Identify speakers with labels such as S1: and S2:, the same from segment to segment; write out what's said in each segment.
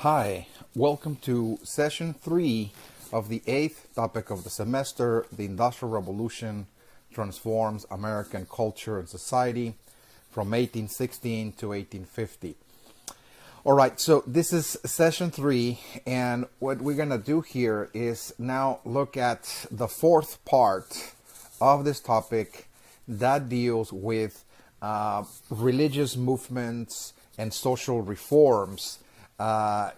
S1: Hi, welcome to session 3 of the 8th topic of the semester, The Industrial Revolution Transforms American Culture and Society from 1816 to 1850. All right, so this is session 3, and what we're going to do here is now look at the fourth part of this topic that deals with religious movements and social reforms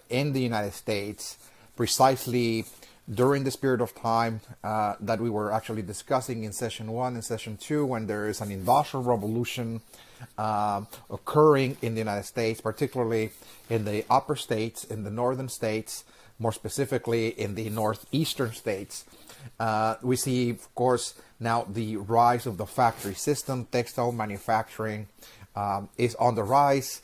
S1: in the United States, precisely during this period of time that we were actually discussing in session 1 and session 2, when there is an industrial revolution occurring in the United States, particularly in the upper states, in the northern states, more specifically in the northeastern states. We see, of course, now the rise of the factory system. Textile manufacturing is on the rise.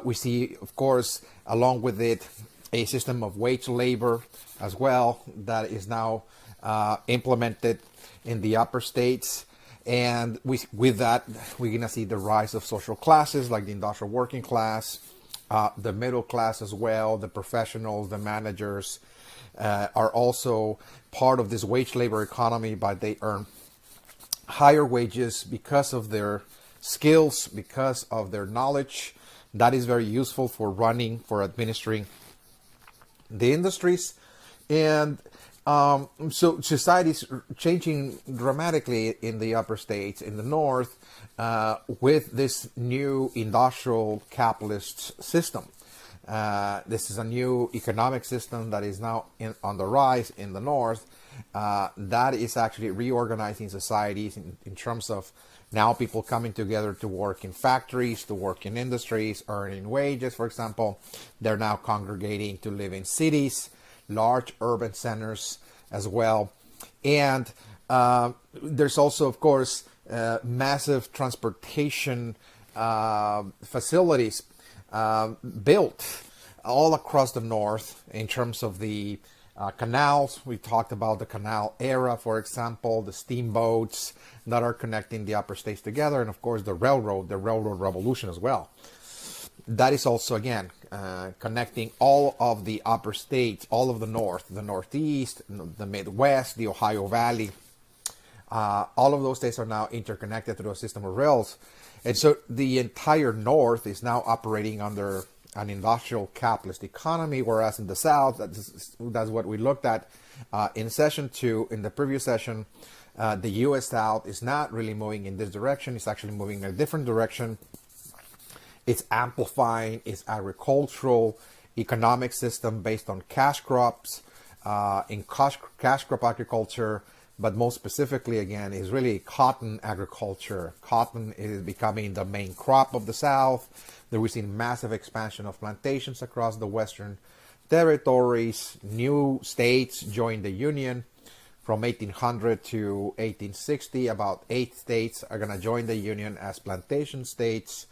S1: We see, of course, along with it, a system of wage labor as well that is now implemented in the upper states. And with that, we're going to see the rise of social classes like the industrial working class, the middle class as well, the professionals, the managers are also part of this wage labor economy, but they earn higher wages because of their skills, because of their knowledge. That is very useful for running, for administering the industries. And so society is changing dramatically in the upper states, in the north, with this new industrial capitalist system. This is a new economic system that is now on the rise in the north. That is actually reorganizing societies in terms of now people coming together to work in factories, to work in industries, earning wages, for example. They're now congregating to live in cities, large urban centers as well. And there's also, of course, massive transportation facilities built all across the north in terms of the canals. We talked about the canal era, for example, the steamboats that are connecting the upper states together, and of course the railroad revolution as well. That is also, again, connecting all of the upper states, all of the north, the northeast, the midwest, the Ohio Valley. All of those states are now interconnected through a system of rails. And so the entire north is now operating under an industrial capitalist economy, whereas in the south, that's what we looked at in session 2. In the previous session, the U.S. South is not really moving in this direction. It's actually moving in a different direction. It's amplifying its agricultural economic system based on cash crops, in cash crop agriculture, but most specifically, again, is really cotton agriculture. Cotton is becoming the main crop of the South. There we've seen massive expansion of plantations across the western territories. New states joined the Union from 1800 to 1860. About 8 states are going to join the Union as plantation states,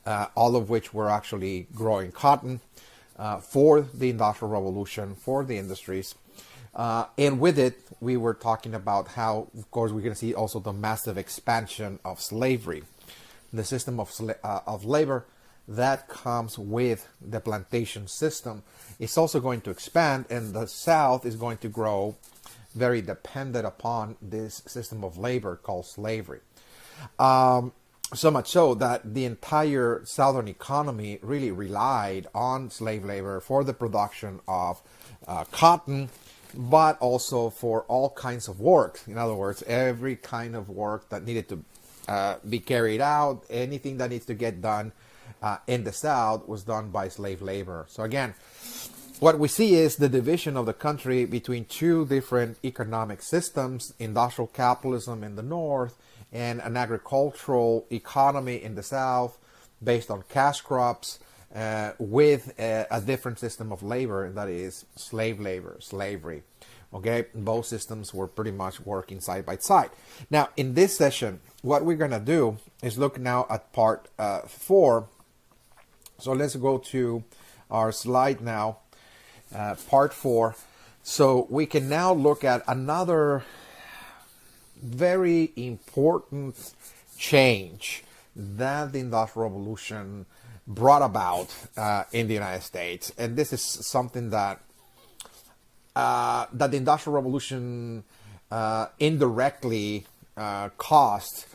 S1: all of which were actually growing cotton for the Industrial Revolution, for the industries. And with it, we were talking about how, of course, we're going to see also the massive expansion of slavery. The system of labor that comes with the plantation system is also going to expand, and the South is going to grow very dependent upon this system of labor called slavery. So much so that the entire Southern economy really relied on slave labor for the production of cotton, but also for all kinds of work. In other words, every kind of work that needed to be carried out, anything that needs to get done in the South was done by slave labor. So again, what we see is the division of the country between two different economic systems: industrial capitalism in the north and an agricultural economy in the South based on cash crops, with a different system of labor, that is slave labor, slavery. Okay, both systems were pretty much working side by side. Now, in this session, what we're going to do is look now at part 4. So let's go to our slide now, part 4. So we can now look at another very important change that the Industrial Revolution brought about in the United States. And this is something that the Industrial Revolution indirectly caused.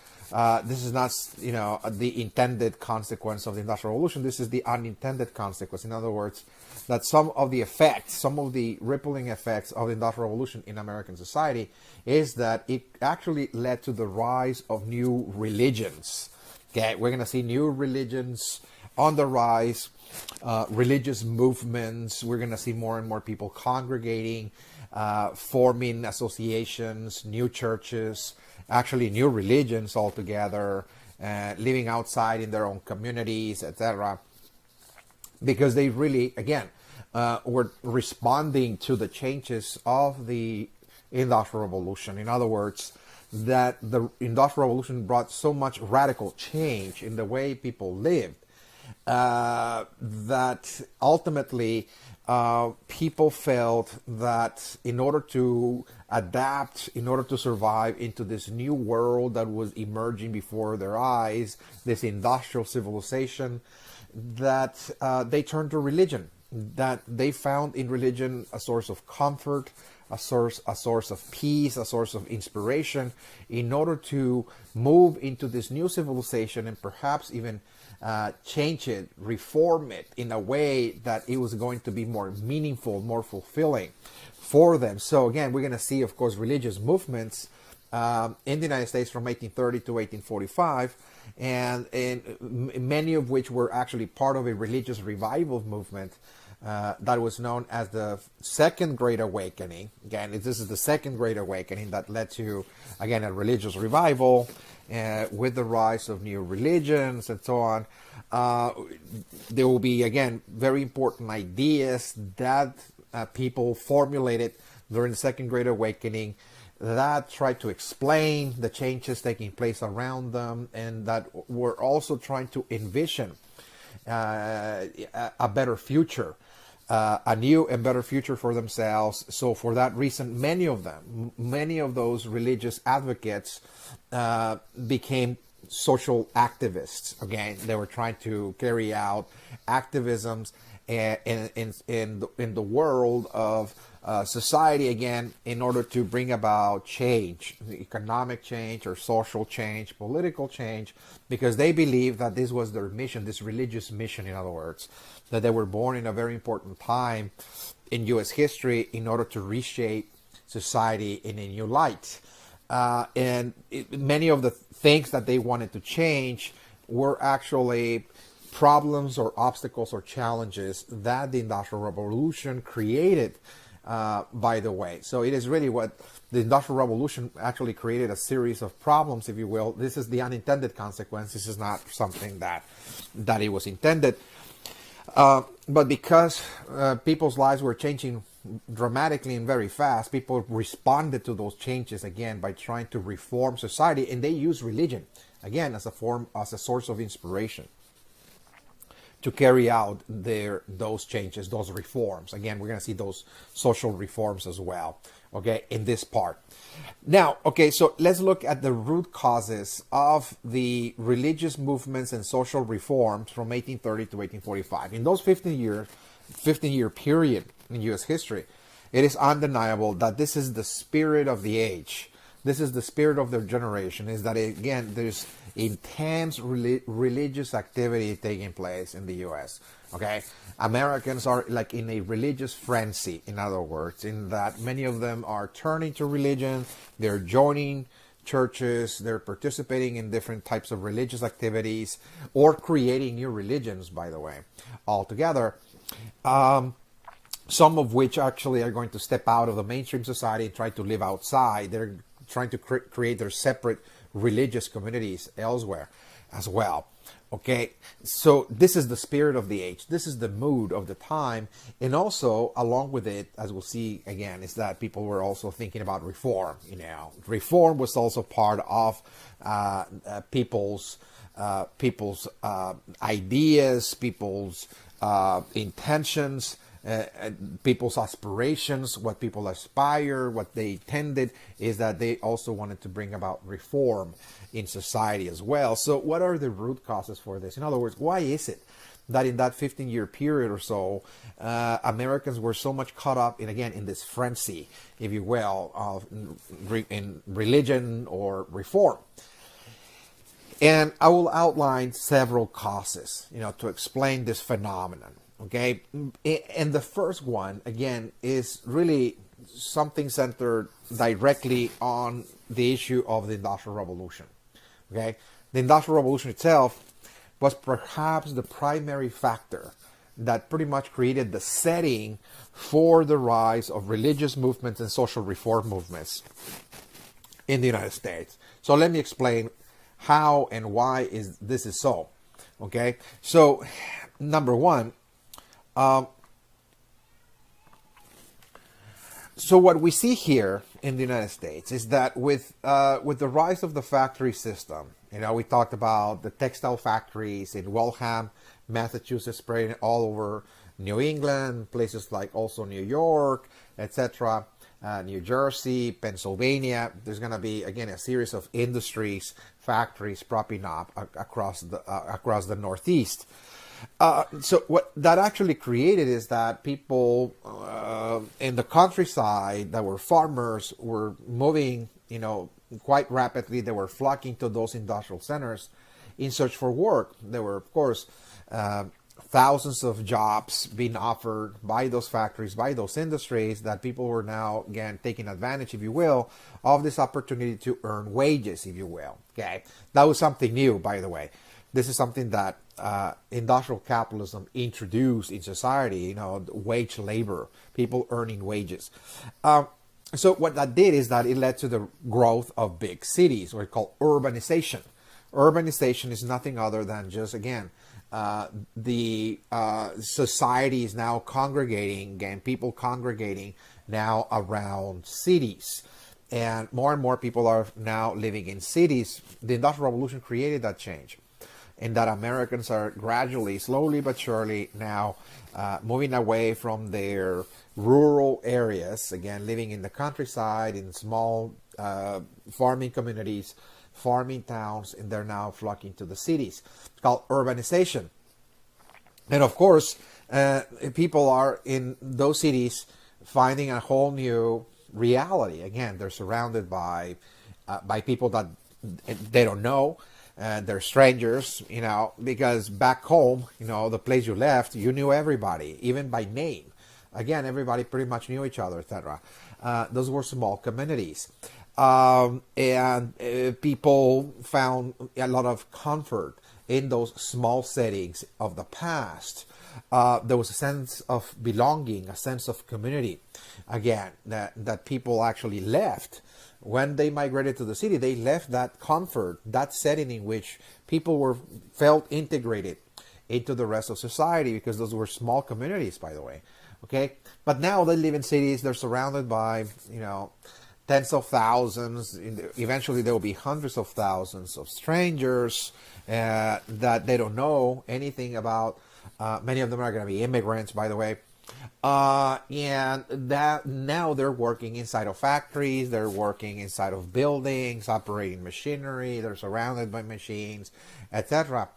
S1: This is not, the intended consequence of the Industrial Revolution. This is the unintended consequence. In other words, that some of the rippling effects of the Industrial Revolution in American society is that it actually led to the rise of new religions. Okay, we're going to see new religions on the rise, religious movements. We're going to see more and more people congregating, forming associations, new churches, actually new religions altogether, living outside in their own communities, etc. Because they really, again, were responding to the changes of the Industrial Revolution. In other words, that the Industrial Revolution brought so much radical change in the way people lived that ultimately people felt that in order to adapt, in order to survive into this new world that was emerging before their eyes, this industrial civilization, that they turned to religion, that they found in religion a source of comfort, a source of peace, a source of inspiration, in order to move into this new civilization and perhaps even change it, reform it in a way that it was going to be more meaningful, more fulfilling for them. So again, we're going to see, of course, religious movements in the United States from 1830 to 1845, and many of which were actually part of a religious revival movement that was known as the Second Great Awakening. Again, this is the Second Great Awakening that led to, again, a religious revival with the rise of new religions and so on. There will be, again, very important ideas that people formulated during the Second Great Awakening that tried to explain the changes taking place around them, and that were also trying to envision a better future, a new and better future for themselves. So for that reason, many of those religious advocates became social activists. Again, they were trying to carry out activisms in the world of society, again, in order to bring about change, economic change or social change, political change, because they believed that this was their mission, this religious mission, in other words, that they were born in a very important time in U.S. history in order to reshape society in a new light. Many of the things that they wanted to change were actually problems or obstacles or challenges that the Industrial Revolution created, by the way. So it is really what the Industrial Revolution actually created, a series of problems, if you will. This is the unintended consequence. This is not something that it was intended. But because people's lives were changing dramatically and very fast, people responded to those changes again by trying to reform society, and they used religion again as a source of inspiration to carry out those changes, those reforms. Again, we're going to see those social reforms as well, okay, in this part. Now, okay, so let's look at the root causes of the religious movements and social reforms from 1830 to 1845. In those 15-year period in U.S. history, it is undeniable that this is the spirit of the age. This is the spirit of their generation, is that, again, there's intense religious activity taking place in the U.S., okay? Americans are like in a religious frenzy, in other words, in that many of them are turning to religion, they're joining churches, they're participating in different types of religious activities, or creating new religions, by the way, altogether. Some of which actually are going to step out of the mainstream society and try to live outside. They're trying to create their separate religious communities elsewhere as well. Okay, so this is the spirit of the age. This is the mood of the time. And also, along with it, as we'll see again, is that people were also thinking about reform. Reform was also part of people's ideas, people's intentions people's aspirations, what people aspire, what they tended, is that they also wanted to bring about reform in society as well. So what are the root causes for this? In other words, why is it that in that 15-year period or so, Americans were so much caught up in this frenzy, if you will, of in religion or reform? And I will outline several causes, to explain this phenomenon. Okay, and the first one, again, is really something centered directly on the issue of the Industrial Revolution. Okay, the Industrial Revolution itself was perhaps the primary factor that pretty much created the setting for the rise of religious movements and social reform movements in the United States. So let me explain how and why this is so. Okay, so number one, so what we see here in the United States is that with the rise of the factory system, we talked about the textile factories in Waltham, Massachusetts, spreading all over New England, places like also New York, etc., New Jersey, Pennsylvania. There's going to be, again, a series of industries, factories propping up across the Northeast. So what that actually created is that people in the countryside that were farmers were moving, quite rapidly. They were flocking to those industrial centers in search for work. There were, of course, thousands of jobs being offered by those factories, by those industries, that people were now, again, taking advantage, if you will, of this opportunity to earn wages, if you will. Okay, that was something new, by the way. This is something that industrial capitalism introduced in society, wage labor, people earning wages. So what that did is that it led to the growth of big cities, what we call urbanization. Urbanization is nothing other than just, again, the society is now congregating, again, people congregating now around cities. And more people are now living in cities. The Industrial Revolution created that change, in that Americans are gradually, slowly but surely, now moving away from their rural areas, again, living in the countryside, in small farming communities, farming towns, and they're now flocking to the cities. It's called urbanization. And of course, people are in those cities finding a whole new reality. Again, they're surrounded by people that they don't know. They're strangers, because back home, the place you left, you knew everybody, even by name. Again, everybody pretty much knew each other, etc. Those were small communities. And people found a lot of comfort in those small settings of the past. There was a sense of belonging, a sense of community. Again, that people actually left. When they migrated to the city, they left that comfort, that setting in which people felt integrated into the rest of society, because those were small communities, by the way. Okay, but now they live in cities. They're surrounded by, tens of thousands. Eventually, there will be hundreds of thousands of strangers that they don't know anything about. Many of them are going to be immigrants, by the way. And that now they're working inside of factories, they're working inside of buildings, operating machinery, they're surrounded by machines, etc.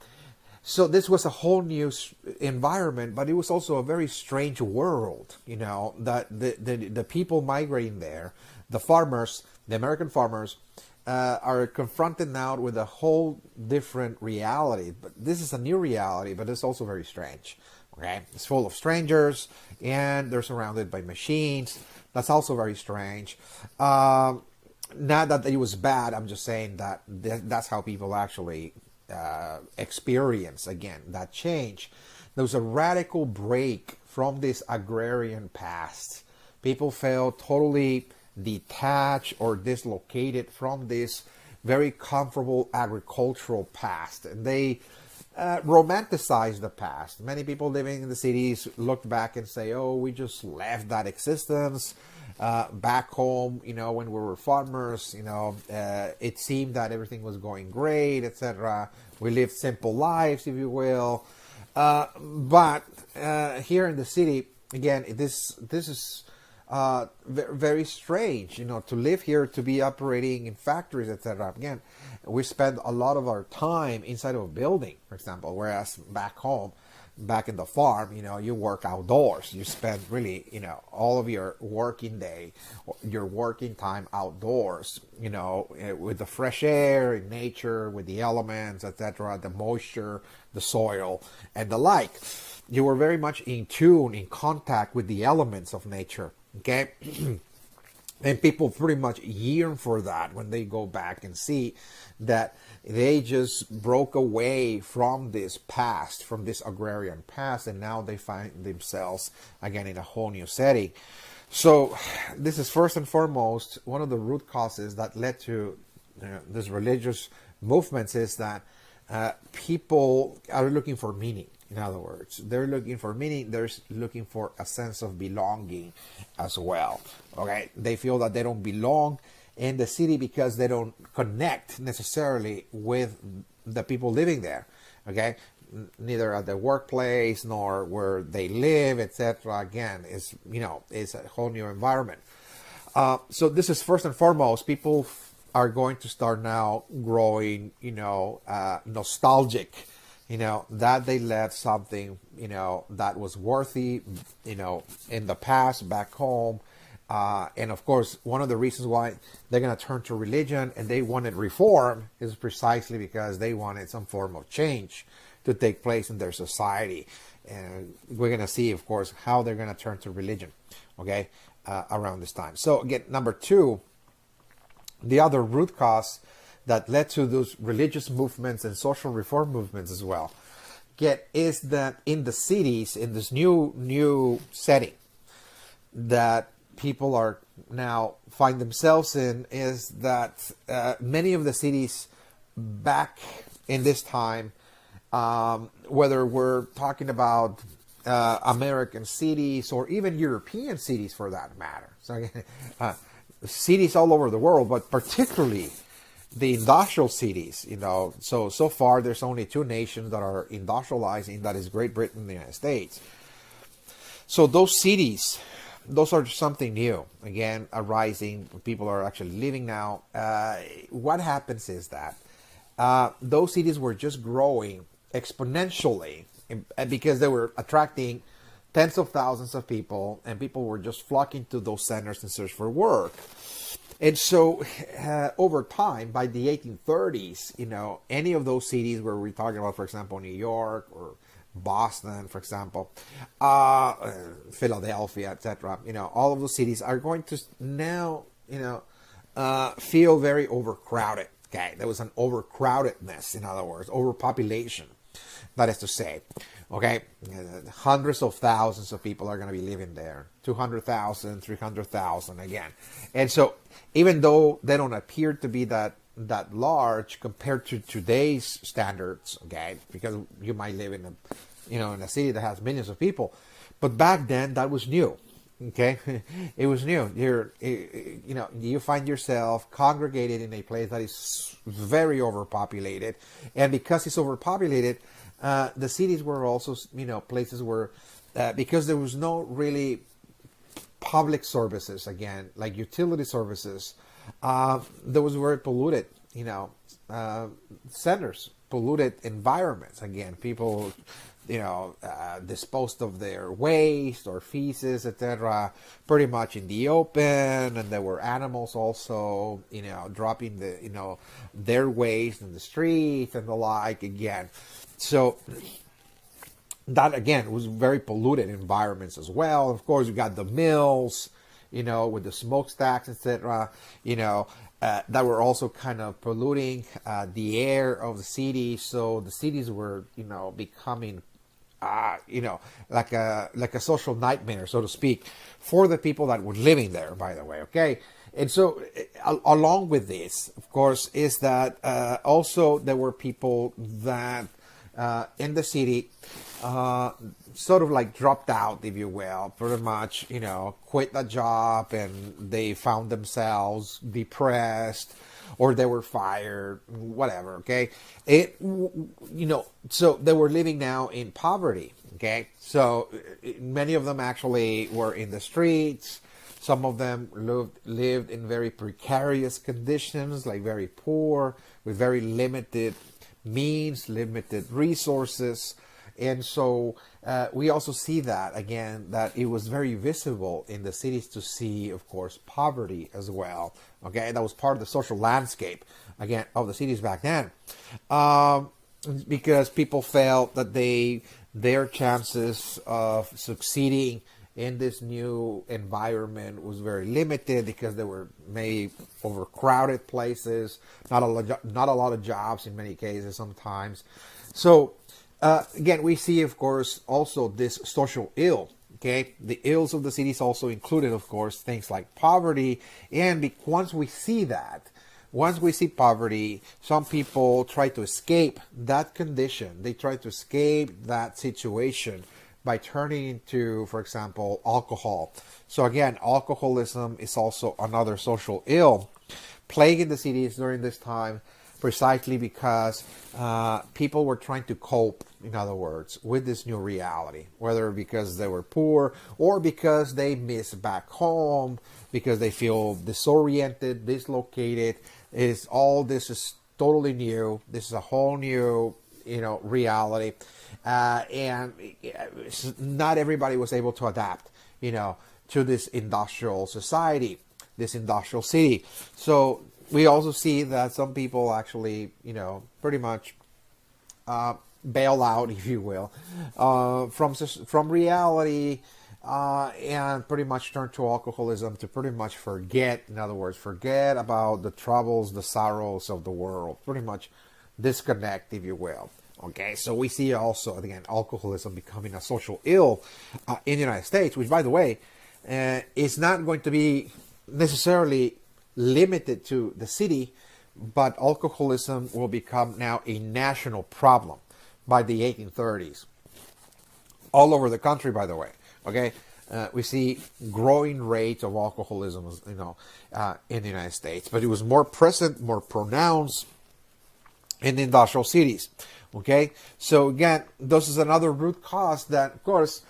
S1: So this was a whole new environment, but it was also a very strange world, that the people migrating there, the farmers, the American farmers, are confronted now with a whole different reality. But this is a new reality, but it's also very strange. Okay, it's full of strangers, and they're surrounded by machines. That's also very strange. Not that it was bad. I'm just saying that that's how people actually experience, again, that change. There was a radical break from this agrarian past. People felt totally detached or dislocated from this very comfortable agricultural past, and they romanticize the past. Many people living in the cities look back and say, "Oh, we just left that existence back home. When we were farmers, it seemed that everything was going great, etc. We lived simple lives, if you will." But here in the city, again, this is very strange, to live here, to be operating in factories, etc. Again, we spend a lot of our time inside of a building, for example, whereas back home, back in the farm, you work outdoors. You spend really, all of your working day, your working time outdoors, with the fresh air, in nature, with the elements, etc., the moisture, the soil, and the like. You were very much in tune, in contact with the elements of nature, okay? And people pretty much yearn for that when they go back and see that they just broke away from this past, from this agrarian past, and now they find themselves again in a whole new setting. So this is first and foremost one of the root causes that led to this religious movements, is that people are looking for meaning. In other words, they're looking for meaning. They're looking for a sense of belonging as well. Okay, they feel that they don't belong in the city because they don't connect necessarily with the people living there. Okay, neither at the workplace nor where they live, etc. Again, is a whole new environment. So this is first and foremost. People are going to start now growing, nostalgic. That they left something, that was worthy, in the past back home. And of course, one of the reasons why they're going to turn to religion and they wanted reform is precisely because they wanted some form of change to take place in their society. And we're going to see, of course, how they're going to turn to religion, okay, around this time. So again, number two, the other root cause that led to those religious movements and social reform movements as well, is that in the cities, in this new setting that people are now find themselves in, is that many of the cities back in this time, whether we're talking about American cities or even European cities for that matter, so again, cities all over the world, but particularly the industrial cities, so far there's only two nations that are industrializing, that is Great Britain and the United States. So those cities, those are something new, again, arising. People are actually living now. What happens is that those cities were just growing exponentially because they were attracting tens of thousands of people, and people were just flocking to those centers in search for work. And so over time, by the 1830s, any of those cities where we're talking about, for example, New York or Boston, for example, Philadelphia, etc., all of those cities are going to now, feel very overcrowded. Okay, there was an overcrowdedness, in other words, overpopulation. That is to say, okay, hundreds of thousands of people are going to be living there, 200,000, 300,000 again. And so even though they don't appear to be that large compared to today's standards, okay, because you might live in a city that has millions of people, but back then that was new. Okay, it was new. You find yourself congregated in a place that is very overpopulated, and because it's overpopulated, the cities were also, places where, because there was no really public services, again, like utility services, there was very polluted, centers, polluted environments. Again, people, disposed of their waste or feces, etc., pretty much in the open, and there were animals also, dropping their waste in the streets and the like. Again, so that again was very polluted environments as well. Of course, you got the mills, with the smokestacks, etc., that were also kind of polluting the air of the city. So the cities were, becoming, like a social nightmare, so to speak, for the people that were living there, by the way, okay? And so along with this, of course, is that also there were people that in the city sort of like dropped out, if you will, pretty much, quit the job, and they found themselves depressed, or they were fired, whatever, okay? So they were living now in poverty, Okay, so many of them actually were in the streets. Some of them lived in very precarious conditions, like very poor, with very limited means, limited resources. And so we also see that, again, that it was very visible in the cities to see, of course, poverty as well. Okay, that was part of the social landscape, again, of the cities back then. Because people felt that their chances of succeeding in this new environment was very limited because there were maybe overcrowded places, not a lot of jobs in many cases sometimes. So again, we see, of course, also this social ill. Okay, the ills of the cities also included, of course, things like poverty. And once we see poverty, some people try to escape that condition. They try to escape that situation by turning into, for example, alcohol. So again, alcoholism is also another social ill plaguing the cities during this time, precisely because people were trying to cope, in other words, with this new reality, whether because they were poor or because they miss back home, because they feel disoriented, dislocated. This is totally new. This is a whole new, reality. And not everybody was able to adapt, to this industrial society, this industrial city. So we also see that some people actually, pretty much bail out, if you will, from reality, and pretty much turn to alcoholism to pretty much forget, in other words, forget about the troubles, the sorrows of the world, pretty much disconnect, if you will. Okay, so we see also, again, alcoholism becoming a social ill in the United States, which, by the way, is not going to be necessarily limited to the city, but alcoholism will become now a national problem by the 1830s. All over the country, by the way. Okay, we see growing rates of alcoholism, in the United States, but it was more present, more pronounced in the industrial cities. Okay, so again, this is another root cause that, of course,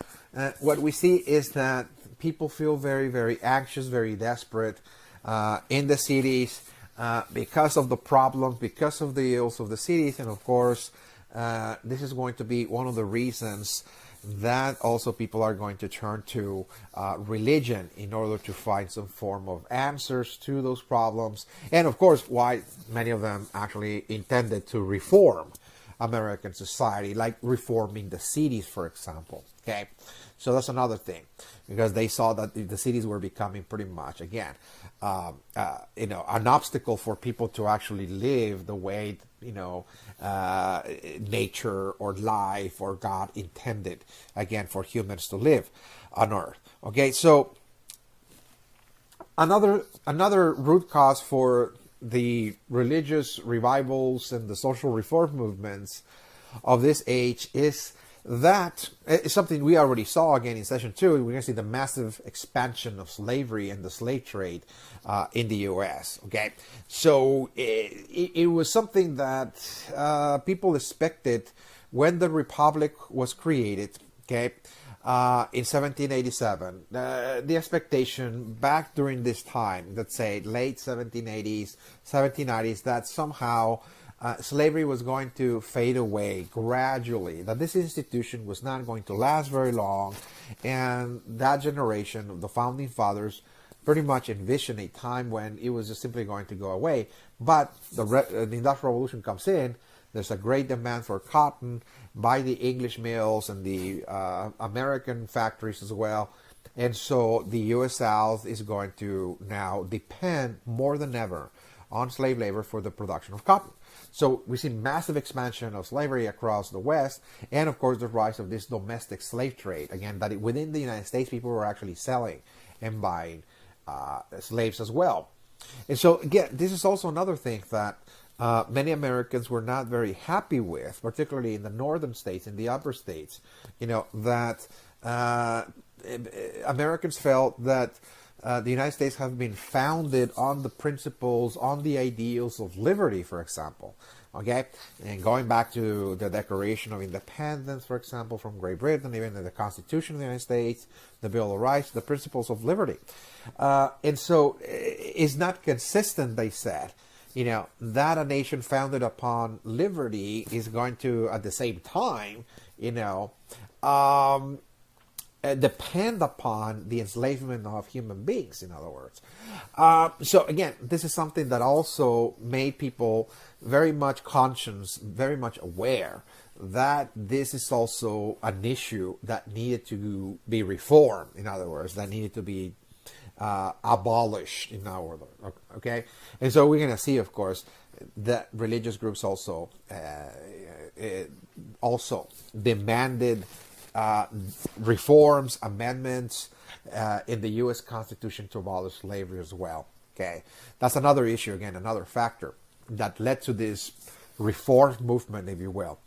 S1: what we see is that people feel very, very anxious, very desperate in the cities because of the problems, because of the ills of the cities, and of course, this is going to be one of the reasons that also people are going to turn to religion in order to find some form of answers to those problems, and of course, why many of them actually intended to reform American society, like reforming the cities, for example. Okay, so that's another thing, because they saw that the cities were becoming pretty much, again, an obstacle for people to actually live the way, nature or life or God intended, again, for humans to live on Earth. Okay, so another root cause for the religious revivals and the social reform movements of this age is that it's something we already saw again in session 2. We're going to see the massive expansion of slavery and the slave trade in the U.S. Okay, so it was something that people expected when the Republic was created. Okay, in 1787, the expectation back during this time, let's say late 1780s, 1790s, that somehow slavery was going to fade away gradually, that this institution was not going to last very long, and that generation of the founding fathers pretty much envisioned a time when it was just simply going to go away. But the Industrial Revolution comes in. There's a great demand for cotton by the English mills and the American factories as well. And so the U.S. South is going to now depend more than ever on slave labor for the production of cotton. So we see massive expansion of slavery across the West, and of course the rise of this domestic slave trade. Again, that within the United States, people were actually selling and buying slaves as well. And so again, this is also another thing that many Americans were not very happy with, particularly in the northern states, in the upper states, that Americans felt that the United States have been founded on the principles, on the ideals of liberty, for example. Okay, and going back to the Declaration of Independence, for example, from Great Britain, even the Constitution of the United States, the Bill of Rights, the principles of liberty. And so it's not consistent, they said, that a nation founded upon liberty is going to, at the same time, depend upon the enslavement of human beings, in other words. So again, this is something that also made people very much conscious, very much aware that this is also an issue that needed to be reformed, in other words, that needed to be abolished, in other words. Okay? And so we're going to see, of course, that religious groups also demanded reforms, amendments in the U.S. Constitution to abolish slavery as well. Okay, that's another issue, again, another factor that led to this reform movement, if you will.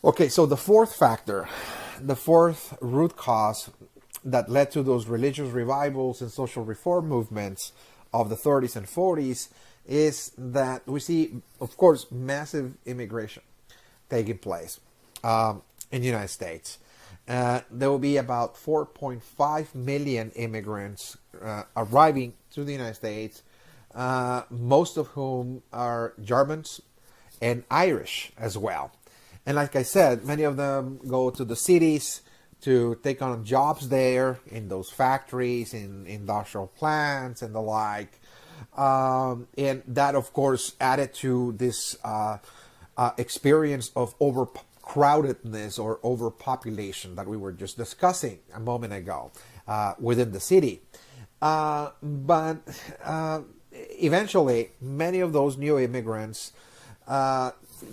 S1: Okay, so the fourth factor, the fourth root cause that led to those religious revivals and social reform movements of the 30s and 40s is that we see, of course, massive immigration taking place in the United States. There will be about 4.5 million immigrants arriving to the United States, most of whom are Germans and Irish as well. And like I said, many of them go to the cities to take on jobs there in those factories, in industrial plants and the like. And that, of course, added to this experience of overcrowdedness or overpopulation that we were just discussing a moment ago within the city. But eventually, many of those new immigrants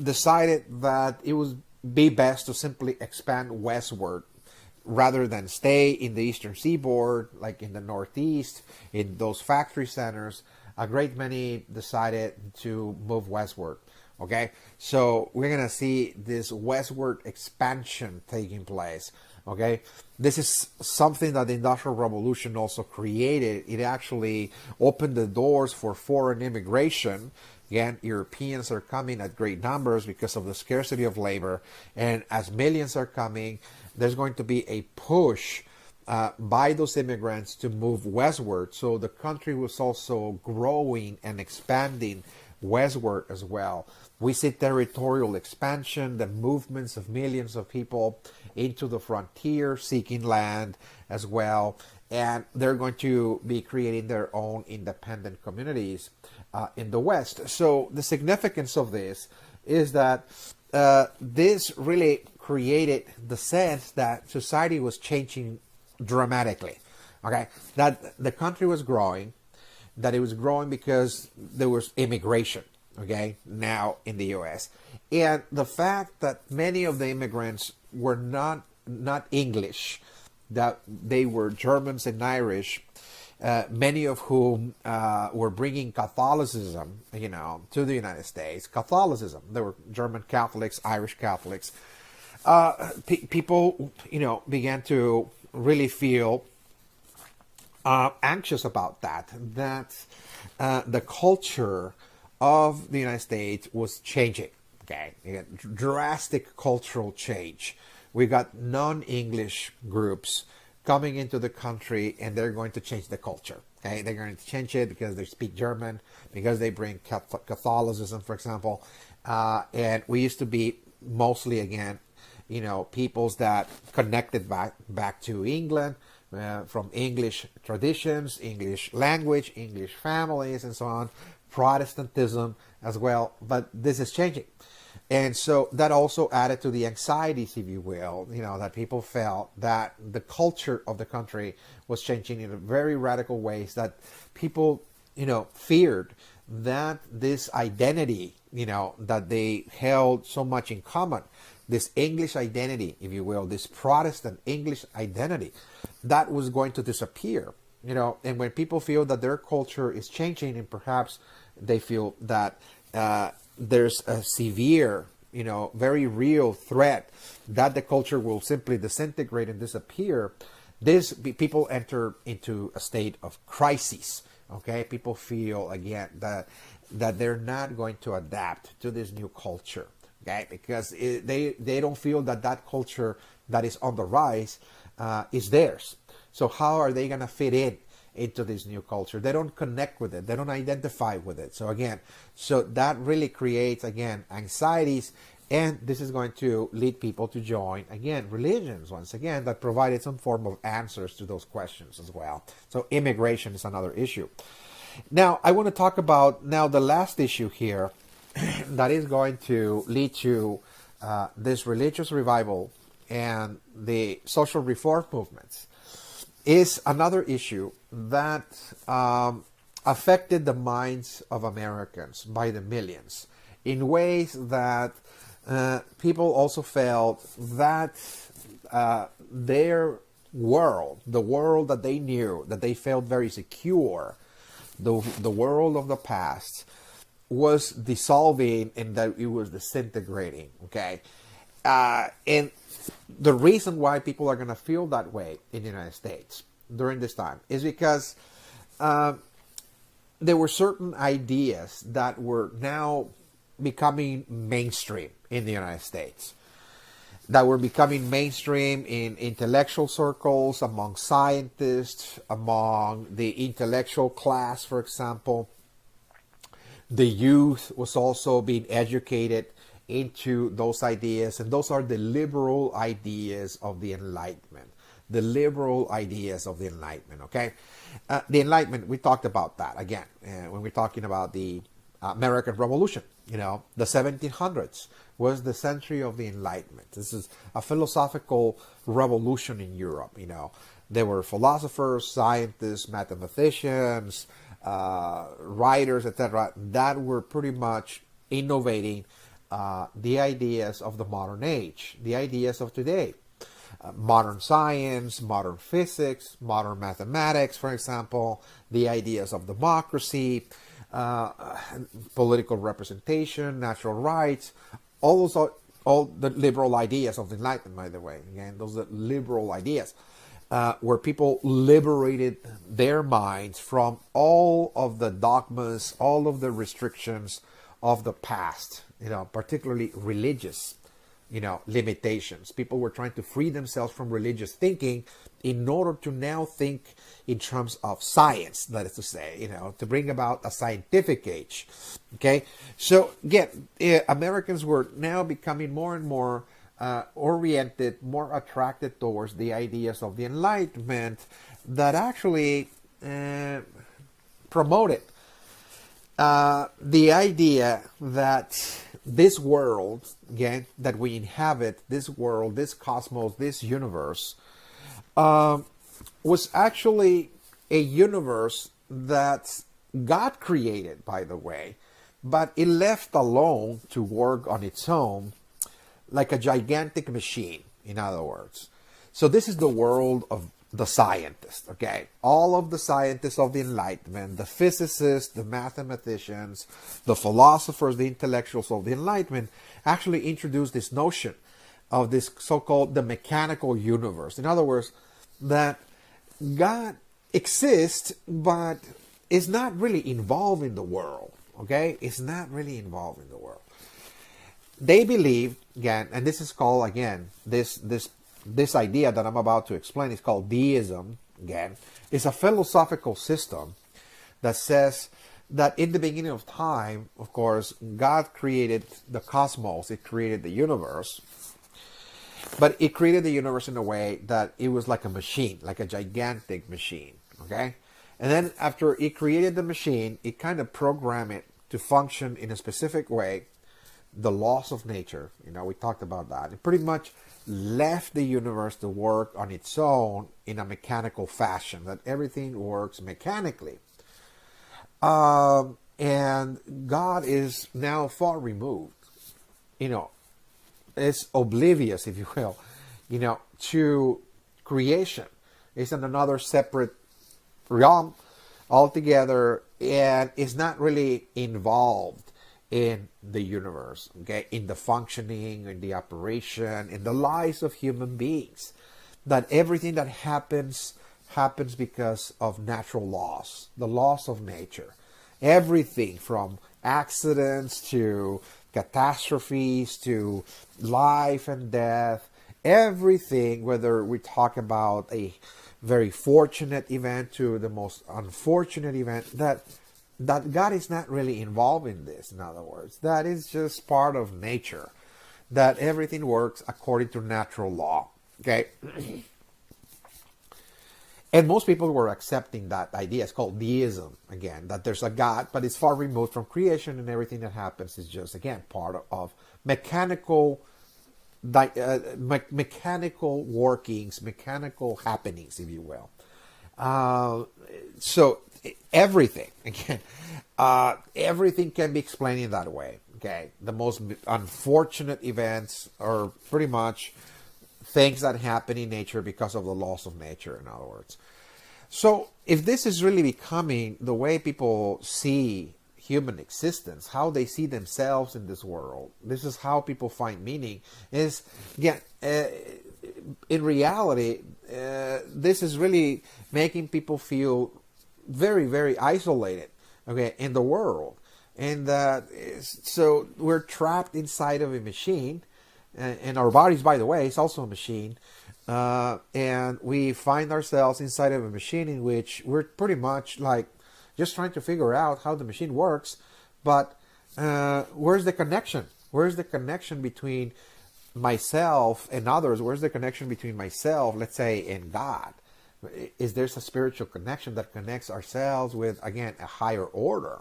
S1: decided that it would be best to simply expand westward rather than stay in the eastern seaboard, like in the northeast, in those factory centers. A great many decided to move westward. Okay, so we're going to see this westward expansion taking place. Okay, this is something that the Industrial Revolution also created. It actually opened the doors for foreign immigration. Again, Europeans are coming at great numbers because of the scarcity of labor. And as millions are coming, there's going to be a push by those immigrants to move westward. So the country was also growing and expanding westward as well. We see territorial expansion, the movements of millions of people into the frontier seeking land as well. And they're going to be creating their own independent communities in the West. So the significance of this is that this really created the sense that society was changing dramatically. Okay, that the country was growing, that it was growing because there was immigration. Okay, now in the U.S. And the fact that many of the immigrants were not English, that they were Germans and Irish, many of whom were bringing Catholicism, to the United States. Catholicism. There were German Catholics, Irish Catholics. People, began to really feel anxious about that. That the culture of the United States was changing. Okay, drastic cultural change. We got non-English groups coming into the country, and they're going to change the culture. Okay, they're going to change it because they speak German, because they bring Catholicism, for example. And we used to be mostly, again, peoples that connected back to England, from English traditions, English language, English families, and so on. Protestantism as well, but this is changing. And so that also added to the anxieties, if you will, that people felt that the culture of the country was changing in very radical ways, that people, feared that this identity, that they held so much in common, this English identity, if you will, this Protestant English identity, that was going to disappear. And when people feel that their culture is changing, and perhaps they feel that there's a severe, very real threat that the culture will simply disintegrate and disappear, people enter into a state of crisis. Okay, people feel again that they're not going to adapt to this new culture. Okay, because they don't feel that culture that is on the rise is theirs. So how are they going to fit in into this new culture? They don't connect with it. They don't identify with it. So again, so that really creates again anxieties, and this is going to lead people to join again religions once again that provided some form of answers to those questions as well. So immigration is another issue. Now I want to talk about now the last issue here that is going to lead to this religious revival and the social reform movements is another issue that affected the minds of Americans by the millions in ways that people also felt that their world, the world that they knew, that they felt very secure, the world of the past, was dissolving and that it was disintegrating. Okay, and the reason why people are going to feel that way in the United States during this time is because there were certain ideas that were now becoming mainstream in the United States, that were becoming mainstream in intellectual circles, among scientists, among the intellectual class, for example. The youth was also being educated into those ideas, and those are the liberal ideas of the Enlightenment. The liberal ideas of the Enlightenment, okay? The Enlightenment, we talked about that again when we're talking about the American Revolution. You know, the 1700s was the century of the Enlightenment. This is a philosophical revolution in Europe. You know, there were philosophers, scientists, mathematicians, writers, etc., that were pretty much innovating the ideas of the modern age, the ideas of today. Modern science, modern physics, modern mathematics, for example, the ideas of democracy, political representation, natural rights, all those are all the liberal ideas of the Enlightenment, by the way. Again, those are liberal ideas. Where people liberated their minds from all of the dogmas, all of the restrictions of the past, you know, particularly religious, you know, limitations. People were trying to free themselves from religious thinking in order to now think in terms of science, that is to say, you know, to bring about a scientific age. Okay, so again, Americans were now becoming more and more oriented, more attracted towards the ideas of the Enlightenment that actually promoted the idea that this world, again, that we inhabit, this world, this cosmos, this universe, was actually a universe that God created, by the way, but it left alone to work on its own, like a gigantic machine, in other words. So this is the world of the scientists, okay? All of the scientists of the Enlightenment, the physicists, the mathematicians, the philosophers, the intellectuals of the Enlightenment actually introduced this notion of this so-called the mechanical universe. In other words, that God exists, but is not really involved in the world, okay? It's not really involved in the world. They believe, again, and this is called, again, this idea that I'm about to explain is called deism, again. It's a philosophical system that says that in the beginning of time, of course, God created the cosmos, it created the universe, but it created the universe in a way that it was like a machine, like a gigantic machine, okay? And then after it created the machine, it kind of programmed it to function in a specific way, the laws of nature, you know, we talked about that. It pretty much left the universe to work on its own in a mechanical fashion, that everything works mechanically. And God is now far removed, you know, is oblivious, if you will, you know, to creation. It's in another separate realm altogether, and is not really involved in the universe, okay, in the functioning, in the operation, in the lives of human beings. That everything that happens happens because of natural laws, the laws of nature. Everything from accidents to catastrophes to life and death, everything, whether we talk about a very fortunate event to the most unfortunate event, that God is not really involved in this. In other words, that is just part of nature, that everything works according to natural law. Okay. And most people were accepting that idea. It's called deism, again, that there's a God, but it's far removed from creation, and everything that happens is just, again, part of mechanical workings, mechanical happenings, if you will. So everything, again, everything can be explained in that way. Okay, the most unfortunate events are pretty much things that happen in nature because of the laws of nature, in other words. So if this is really becoming the way people see human existence, how they see themselves in this world, this is how people find meaning, is, again, in reality, this is really making people feel very, very isolated, okay, in the world. And so we're trapped inside of a machine, and our bodies, by the way, is also a machine. And we find ourselves inside of a machine in which we're pretty much like just trying to figure out how the machine works. But where's the connection? Where's the connection between myself and others? Where's the connection between myself, let's say, and God? Is there a spiritual connection that connects ourselves with, again, a higher order?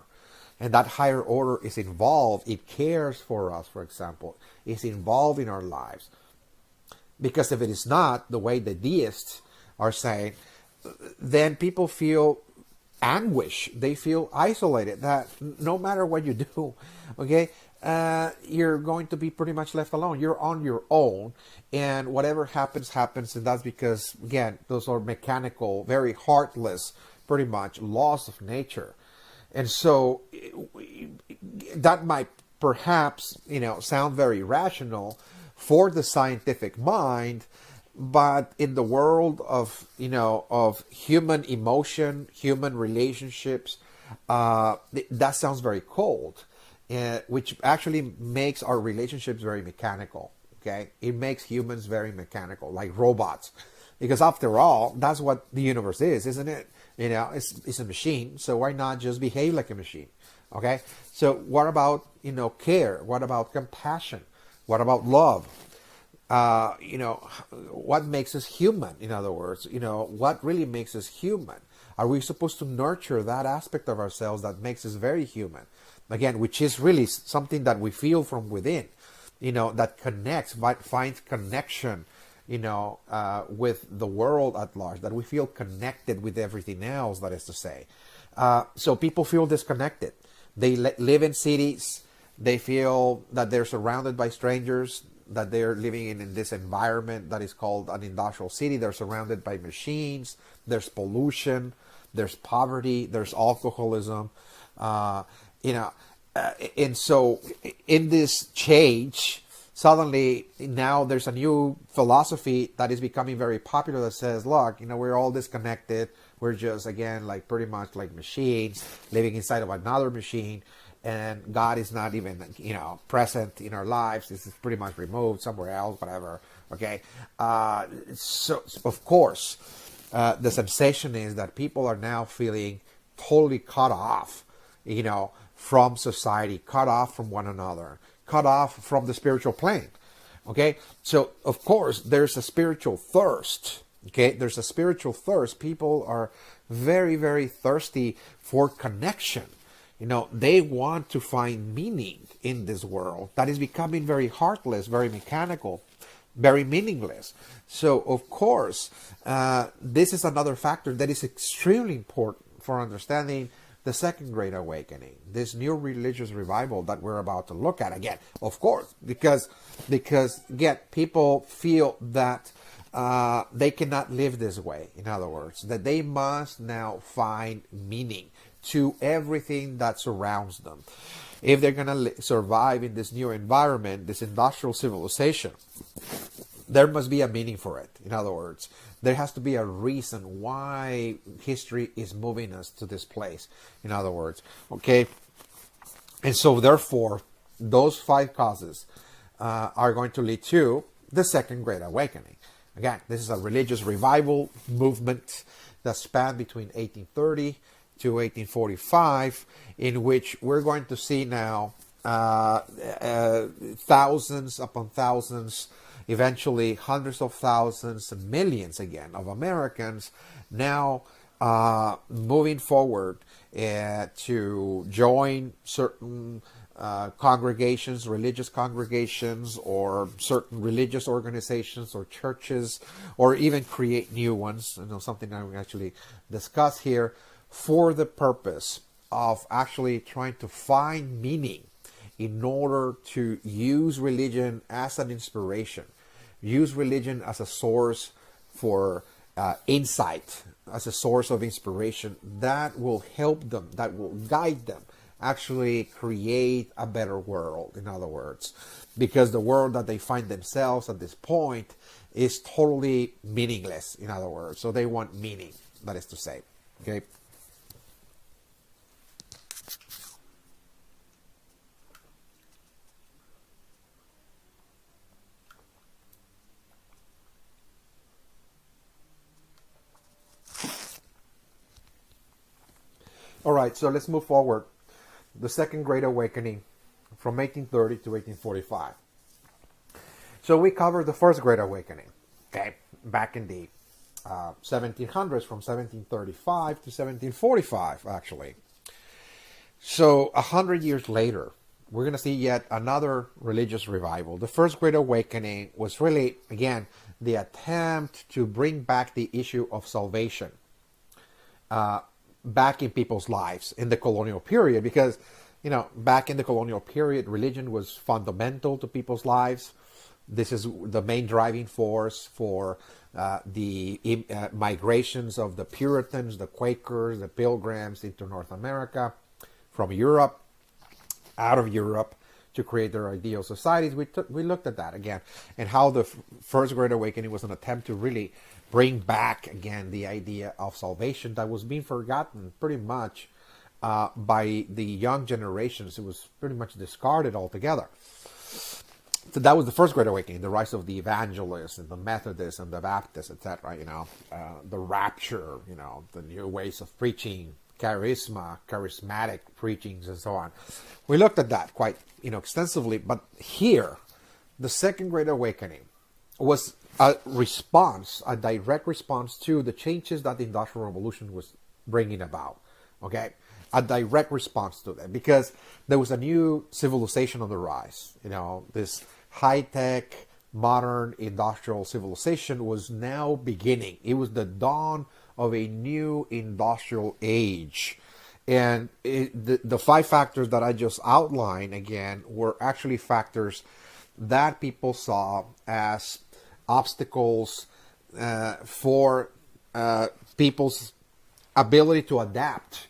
S1: And that higher order is involved. It cares for us, for example. It's involved in our lives. Because if it is not, the way the deists are saying, then people feel anguish. They feel isolated. That no matter what you do, okay, you're going to be pretty much left alone. You're on your own. And whatever happens, happens. And that's because, again, those are mechanical, very heartless, pretty much, laws of nature. And so that might perhaps, sound very rational for the scientific mind, but in the world of, of human emotion, human relationships, that sounds very cold, which actually makes our relationships very mechanical. Okay, it makes humans very mechanical, like robots, because after all, that's what the universe is, isn't it? It's a machine, so why not just behave like a machine? Okay, so what about, care? What about compassion? What about love? What makes us human? In other words, what really makes us human? Are we supposed to nurture that aspect of ourselves that makes us very human? Again, which is really something that we feel from within, that connects, finds connection, with the world at large, that we feel connected with everything else, that is to say. So people feel disconnected. They live in cities. They feel that they're surrounded by strangers, that they're living in this environment that is called an industrial city. They're surrounded by machines. There's pollution. There's poverty. There's alcoholism. And so in this change, suddenly now there's a new philosophy that is becoming very popular that says, look, we're all disconnected. We're just, again, like pretty much like machines living inside of another machine. And God is not even, present in our lives. This is pretty much removed somewhere else, whatever. Okay. So, of course, the sensation is that people are now feeling totally cut off, from society, cut off from one another, cut off from the spiritual plane. Okay. So, of course, there's a spiritual thirst. Okay. There's a spiritual thirst. People are very, very thirsty for connection. They want to find meaning in this world that is becoming very heartless, very mechanical, very meaningless. So, of course, this is another factor that is extremely important for understanding the Second Great Awakening, this new religious revival that we're about to look at again. Of course, because again, people feel that they cannot live this way. In other words, that they must now find meaning to everything that surrounds them. If they're going to survive in this new environment, this industrial civilization, there must be a meaning for it. In other words, there has to be a reason why history is moving us to this place. In other words, okay? And so therefore, those 5 causes are going to lead to the Second Great Awakening. Again, this is a religious revival movement that spanned between 1830 to 1845, in which we're going to see now thousands upon thousands, eventually hundreds of thousands and millions again of Americans now moving forward to join certain congregations, religious congregations, or certain religious organizations or churches, or even create new ones. I know something I will actually discuss here, for the purpose of actually trying to find meaning in order to use religion as an inspiration, use religion as a source for insight, as a source of inspiration that will help them, that will guide them, actually create a better world, in other words, because the world that they find themselves at this point is totally meaningless, in other words. So they want meaning, that is to say, okay? All right, so let's move forward. The Second Great Awakening from 1830 to 1845. So we covered the First Great Awakening, okay, back in the 1700s, from 1735 to 1745, actually. So 100 years later, we're going to see yet another religious revival. The First Great Awakening was really, again, the attempt to bring back the issue of salvation back in people's lives in the colonial period, because, you know, back in the colonial period, religion was fundamental to people's lives. This is the main driving force for the migrations of the Puritans, the Quakers, the Pilgrims into North America from Europe, out of Europe, to create their ideal societies. We looked at that again, and how the First Great Awakening was an attempt to really bring back again the idea of salvation that was being forgotten pretty much by the young generations. It was pretty much discarded altogether. So that was the First Great Awakening, the rise of the evangelists and the Methodists and the Baptists, etc. You know, the rapture, you know, the new ways of preaching, charismatic preachings, and so on. We looked at that quite, extensively. But here, the Second Great Awakening was a response, a direct response to the changes that the Industrial Revolution was bringing about. Okay, a direct response to that, because there was a new civilization on the rise. This high-tech, modern industrial civilization was now beginning. It was the dawn of a new industrial age. And the 5 factors that I just outlined, again, were actually factors that people saw as obstacles for people's ability to adapt,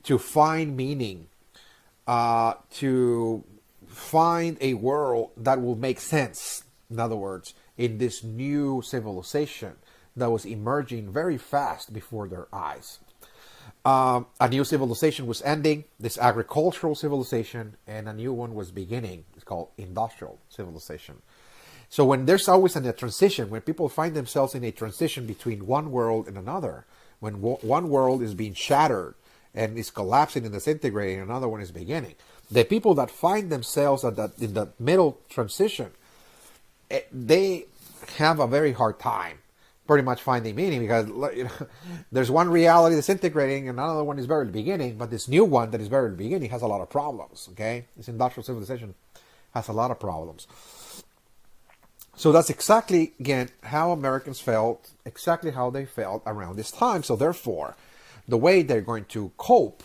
S1: to find meaning, to find a world that will make sense, in other words, in this new civilization that was emerging very fast before their eyes. A new civilization was ending, this agricultural civilization, and a new one was beginning. It's called industrial civilization. So when there's always a transition, when people find themselves in a transition between one world and another, when one world is being shattered and is collapsing and disintegrating, another one is beginning. The people that find themselves in the middle transition, they have a very hard time pretty much finding meaning, because there's one reality disintegrating and another one is very beginning, but this new one that is very beginning has a lot of problems. Okay, this industrial civilization has a lot of problems. So that's exactly, again, how Americans felt, exactly how they felt around this time. So therefore, the way they're going to cope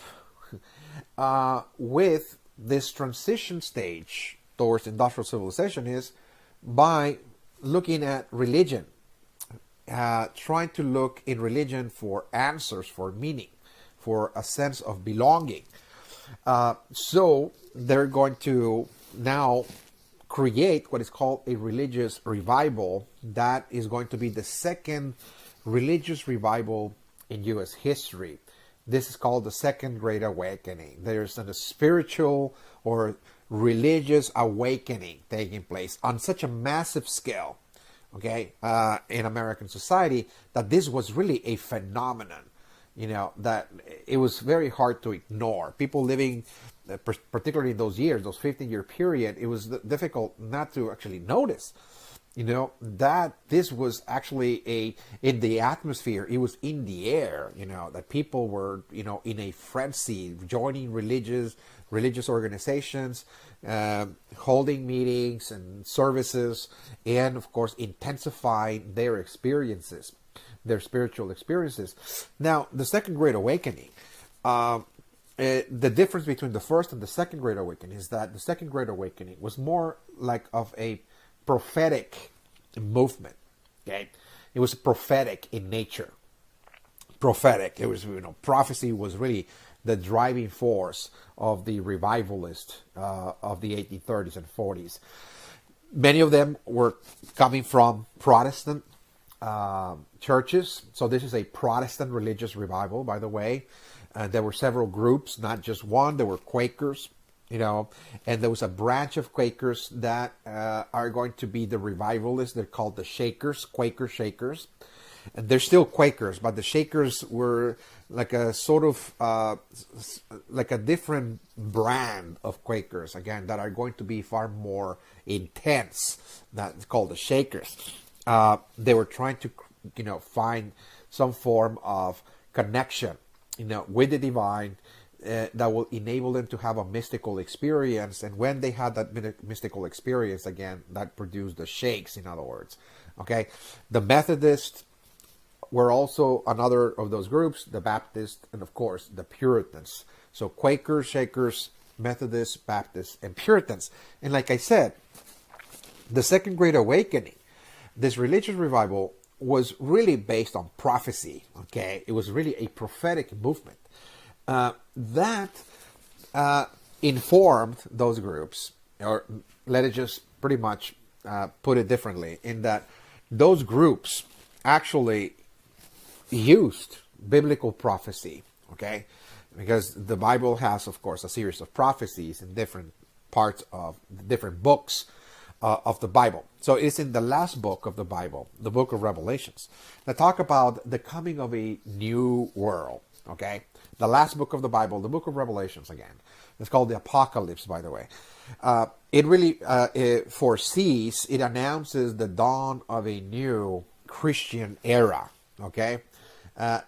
S1: with this transition stage towards industrial civilization is by looking at religion, trying to look in religion for answers, for meaning, for a sense of belonging. So they're going to now create what is called a religious revival that is going to be the second religious revival in U.S. history. This is called the Second Great Awakening. There's a spiritual or religious awakening taking place on such a massive scale, okay, in American society, that this was really a phenomenon, that it was very hard to ignore. People living, particularly in those years, those 15-year period, it was difficult not to actually notice, that this was actually in the atmosphere. It was in the air, that people were, in a frenzy, joining religious organizations, holding meetings and services, and of course intensifying their experiences, their spiritual experiences. Now, the Second Great Awakening, the difference between the first and the Second Great Awakening is that the Second Great Awakening was more like of a prophetic movement. Okay, it was prophetic in nature. Prophetic. It was, prophecy was really the driving force of the revivalists of the 1830s and 40s. Many of them were coming from Protestant churches. So this is a Protestant religious revival, by the way. There were several groups, not just one. There were Quakers, and there was a branch of Quakers that are going to be the revivalists. They're called the Shakers, Quaker Shakers. And they're still Quakers, but the Shakers were like a sort of like a different brand of Quakers, again, that are going to be far more intense. That's called the Shakers. They were trying to, find some form of connection, with the divine, that will enable them to have a mystical experience. And when they had that mystical experience, again, that produced the shakes, in other words. Okay, the Methodists were also another of those groups, the Baptists, and of course the Puritans. So Quakers, Shakers, Methodists, Baptists, and Puritans. And like I said, the Second Great Awakening, this religious revival, was really based on prophecy. Okay, it was really a prophetic movement that informed those groups, or let it just pretty much put it differently, in that those groups actually used biblical prophecy, okay? Because the Bible has, of course, a series of prophecies in different parts of different books of the Bible. So it's in the last book of the Bible, the book of Revelations, that talk about the coming of a new world, okay? The last book of the Bible, the book of Revelations, again. It's called the Apocalypse, by the way. It really it foresees, it announces the dawn of a new Christian era, okay?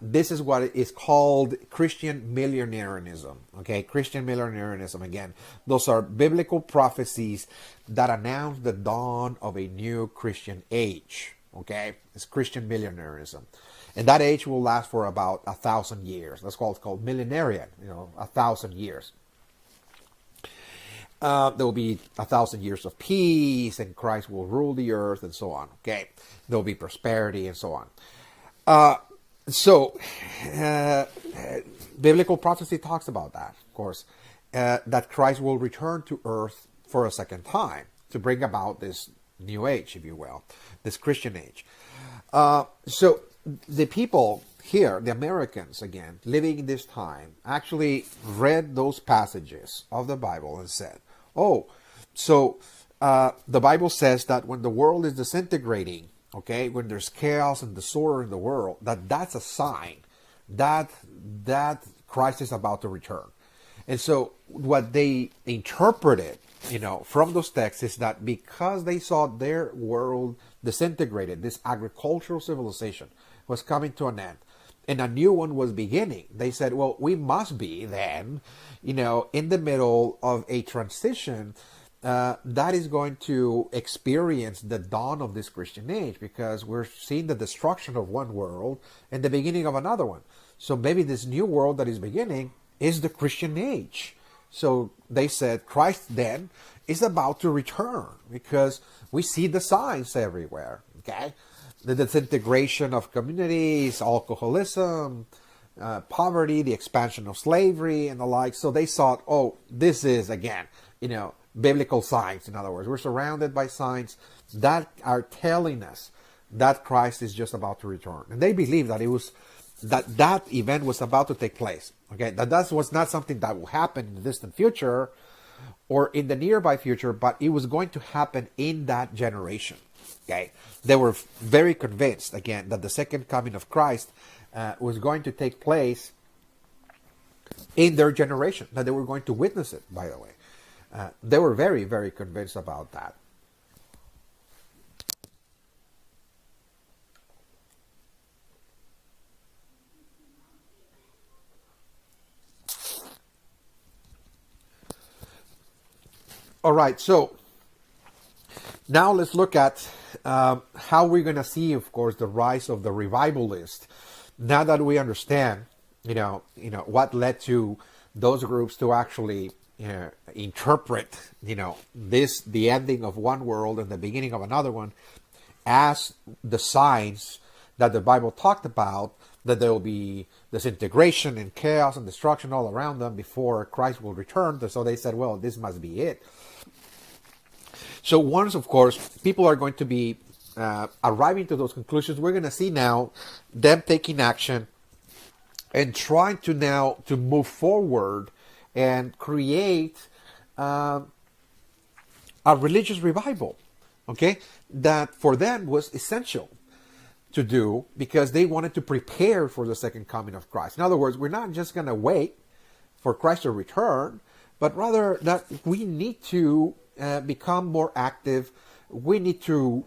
S1: This is what is called Christian millenarianism. Okay, Christian millenarianism, again, those are biblical prophecies that announce the dawn of a new Christian age. Okay, it's Christian millenarianism, and that age will last for about 1,000 years. That's called millenarian. 1,000 years. There will be 1,000 years of peace, and Christ will rule the earth, and so on. Okay, there will be prosperity, and so on. So, biblical prophecy talks about that, of course, that Christ will return to earth for a second time to bring about this new age, if you will, this Christian age. So, the people here, the Americans, again, living in this time, actually read those passages of the Bible and said, oh, so the Bible says that when the world is disintegrating, okay, when there's chaos and disorder in the world, that's a sign that Christ is about to return. And so what they interpreted, from those texts is that because they saw their world disintegrated, this agricultural civilization was coming to an end, and a new one was beginning, they said, well, we must be then, in the middle of a transition that is going to experience the dawn of this Christian age, because we're seeing the destruction of one world and the beginning of another one. So maybe this new world that is beginning is the Christian age. So they said Christ then is about to return, because we see the signs everywhere. Okay, the disintegration of communities, alcoholism, poverty, the expansion of slavery, and the like. So they thought, oh, this is again, biblical signs. In other words, we're surrounded by signs that are telling us that Christ is just about to return. And they believe that that event was about to take place. Okay, that was not something that will happen in the distant future or in the nearby future, but it was going to happen in that generation. Okay, they were very convinced, again, that the second coming of Christ was going to take place in their generation, that they were going to witness it, by the way. They were very, very convinced about that. All right, so now let's look at how we're going to see, of course, the rise of the revivalist. Now that we understand, what led to those groups to actually interpret, the ending of one world and the beginning of another one as the signs that the Bible talked about, that there will be disintegration and chaos and destruction all around them before Christ will return. So they said, well, this must be it. So once, of course, people are going to be arriving to those conclusions, we're going to see now them taking action and trying to move forward and create a religious revival, okay, that for them was essential to do because they wanted to prepare for the second coming of Christ. In other words, we're not just going to wait for Christ to return, but rather that we need to become more active. We need to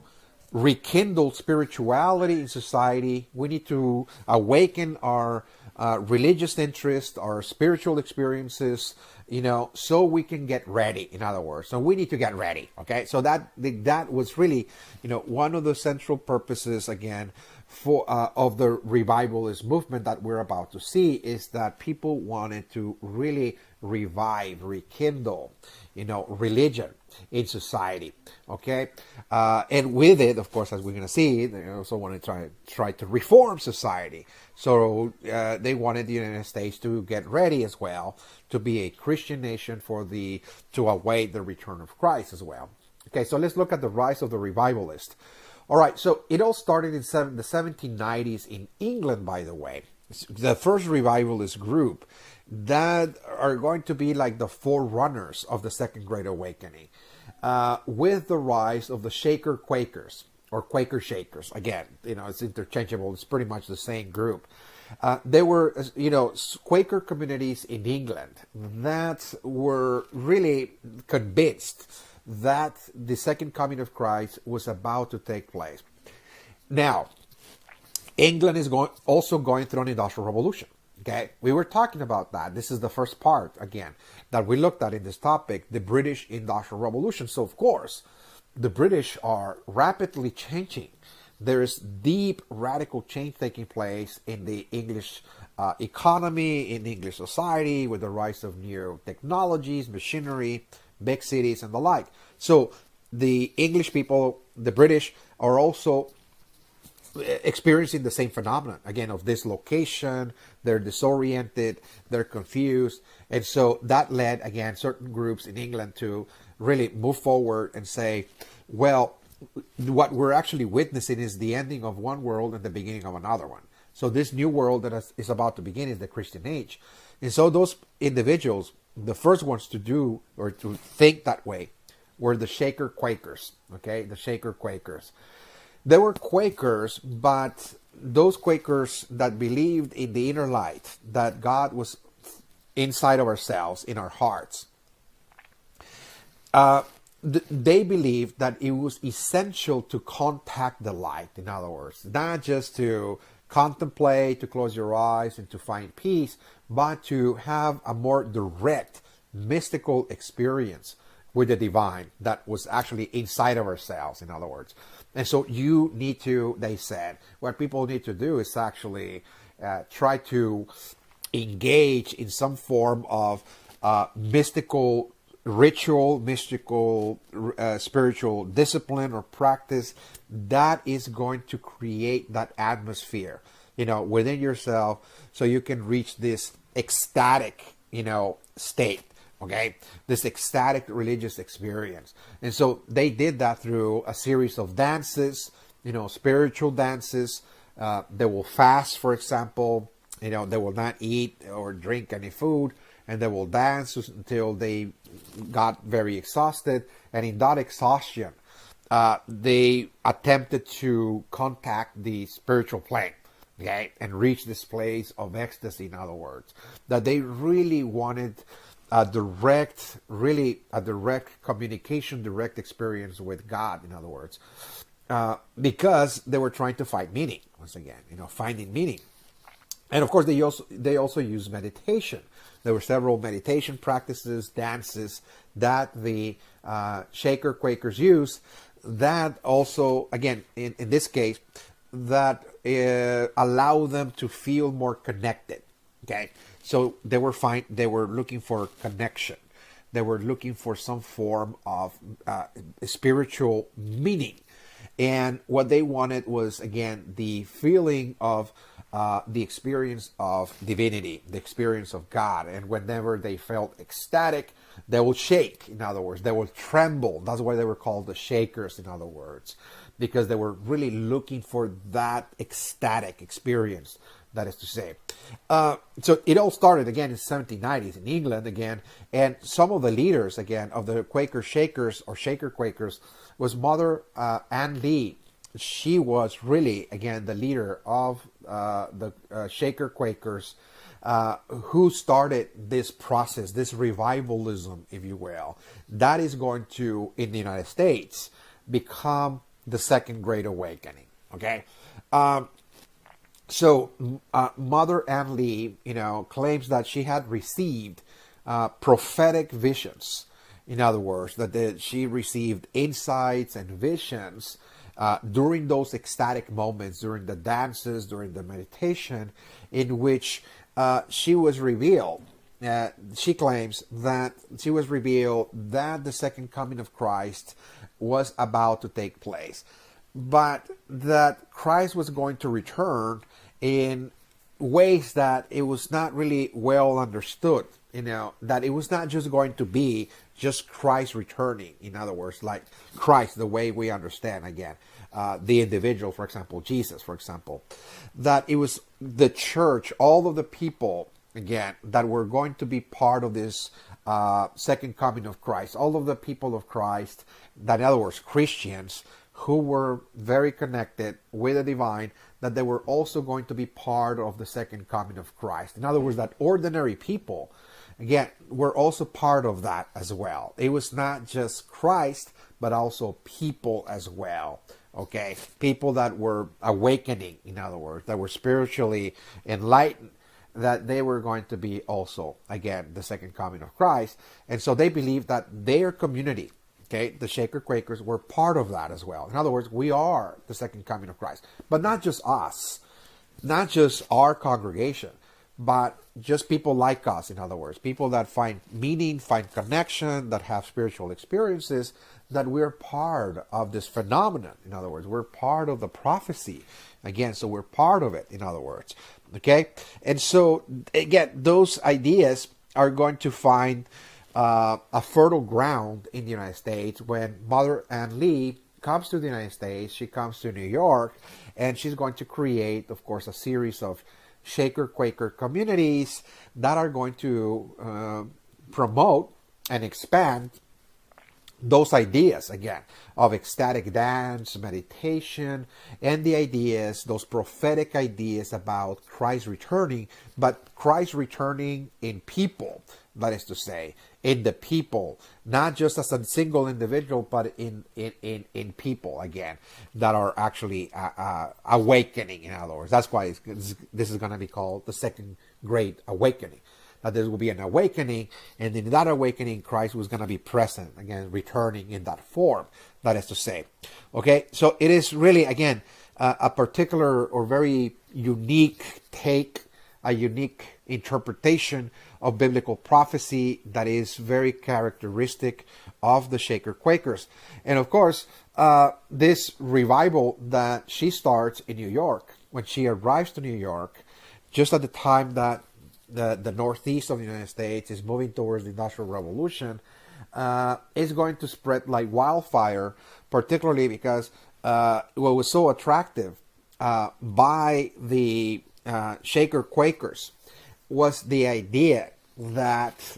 S1: rekindle spirituality in society. We need to awaken our religious interest, our spiritual experiences, so we can get ready. In other words, so we need to get ready. Okay, so that was really, one of the central purposes again of the revivalist movement that we're about to see is that people wanted to really rekindle, religion in society. Okay, and with it, of course, as we're going to see, they also want to try to reform society. So they wanted the United States to get ready as well to be a Christian nation to await the return of Christ as well. Okay, so let's look at the rise of the revivalist. All right, so it all started in the 1790s in England, by the way. The first revivalist group that are going to be like the forerunners of the Second Great Awakening, with the rise of the Shaker Quakers, or Quaker Shakers. Again, it's interchangeable. It's pretty much the same group. There were, Quaker communities in England that were really convinced that the second coming of Christ was about to take place. Now, England is also going through an industrial revolution. Okay, we were talking about that. This is the first part, again, that we looked at in this topic, the British Industrial Revolution. So, of course, the British are rapidly changing. There is deep, radical change taking place in the English economy, in English society, with the rise of new technologies, machinery, big cities, and the like. So, the English people, the British, are also experiencing the same phenomenon, again, of dislocation. They're disoriented, they're confused, and so that led, again, certain groups in England to really move forward and say, well, what we're actually witnessing is the ending of one world and the beginning of another one. So this new world that is about to begin is the Christian age. And so those individuals, the first ones to do or to think that way, were the Shaker Quakers, okay, the Shaker Quakers. They were Quakers, but those Quakers that believed in the inner light, that God was inside of ourselves, in our hearts. They believed that it was essential to contact the light, in other words, not just to contemplate, to close your eyes and to find peace, but to have a more direct, mystical experience with the divine that was actually inside of ourselves, in other words. And so you need to, they said, what people need to do is actually try to engage in some form of mystical ritual, mystical spiritual discipline or practice that is going to create that atmosphere, within yourself, so you can reach this ecstatic, state Okay, this ecstatic religious experience. And so they did that through a series of dances, spiritual dances. They will fast, for example. They will not eat or drink any food, and they will dance until they got very exhausted. And in that exhaustion, they attempted to contact the spiritual plane, okay, and reach this place of ecstasy. In other words, that they really wanted a direct communication, direct experience with God. In other words, because they were trying to find meaning. Once again, finding meaning. And of course, they also use meditation. There were several meditation practices, dances that the Shaker Quakers used. That also, again, in this case, that allow them to feel more connected. Okay, so they were looking for connection. They were looking for some form of spiritual meaning, and what they wanted was, again, the feeling of the experience of divinity, the experience of God. And whenever they felt ecstatic, they will shake. In other words, they will tremble. That's why they were called the Shakers, in other words, because they were really looking for that ecstatic experience. That is to say. So it all started again in the 1790s in England again. And some of the leaders again of the Quaker Shakers or Shaker Quakers was Mother Ann Lee. She was really, again, the leader of the Shaker Quakers who started this process, this revivalism, if you will, that is going to, in the United States, become the Second Great Awakening. Okay? So Mother Ann Lee, claims that she had received prophetic visions. In other words, that she received insights and visions during those ecstatic moments, during the dances, during the meditation, in which she was revealed. She claims that she was revealed that the second coming of Christ was about to take place, but that Christ was going to return in ways that it was not really well understood. That it was not just going to be just Christ returning. In other words, like Christ, the way we understand, again, the individual, for example, Jesus, for example, that it was the church, all of the people, again, that were going to be part of this second coming of Christ, all of the people of Christ, that in other words, Christians who were very connected with the divine, that they were also going to be part of the second coming of Christ. In other words, that ordinary people, again, were also part of that as well. It was not just Christ, but also people as well. Okay, people that were awakening, in other words, that were spiritually enlightened, that they were going to be also, again, the second coming of Christ. And so they believed that their community, okay, the Shaker Quakers, were part of that as well. In other words, we are the second coming of Christ. But not just us, not just our congregation, but just people like us, in other words, people that find meaning, find connection, that have spiritual experiences, that we're part of this phenomenon. In other words, we're part of the prophecy. Again, so we're part of it, in other words. Okay? And so, again, those ideas are going to find a fertile ground in the United States when Mother Ann Lee comes to the United States. She comes to New York, and she's going to create, of course, a series of Shaker Quaker communities that are going to promote and expand those ideas, again, of ecstatic dance, meditation, and the ideas, those prophetic ideas about Christ returning, but Christ returning in people, that is to say, in the people, not just as a single individual, but in people, again, that are actually awakening, in other words. That's why this is going to be called the Second Great Awakening. That there will be an awakening, and in that awakening, Christ was going to be present, again, returning in that form, that is to say. Okay, so it is really, again, a particular or very unique take, a unique interpretation of biblical prophecy that is very characteristic of the Shaker Quakers. And of course, this revival that she starts in New York, when she arrives to New York, just at the time that the northeast of the United States is moving towards the Industrial Revolution, is going to spread like wildfire, particularly because what was so attractive by the Shaker Quakers was the idea that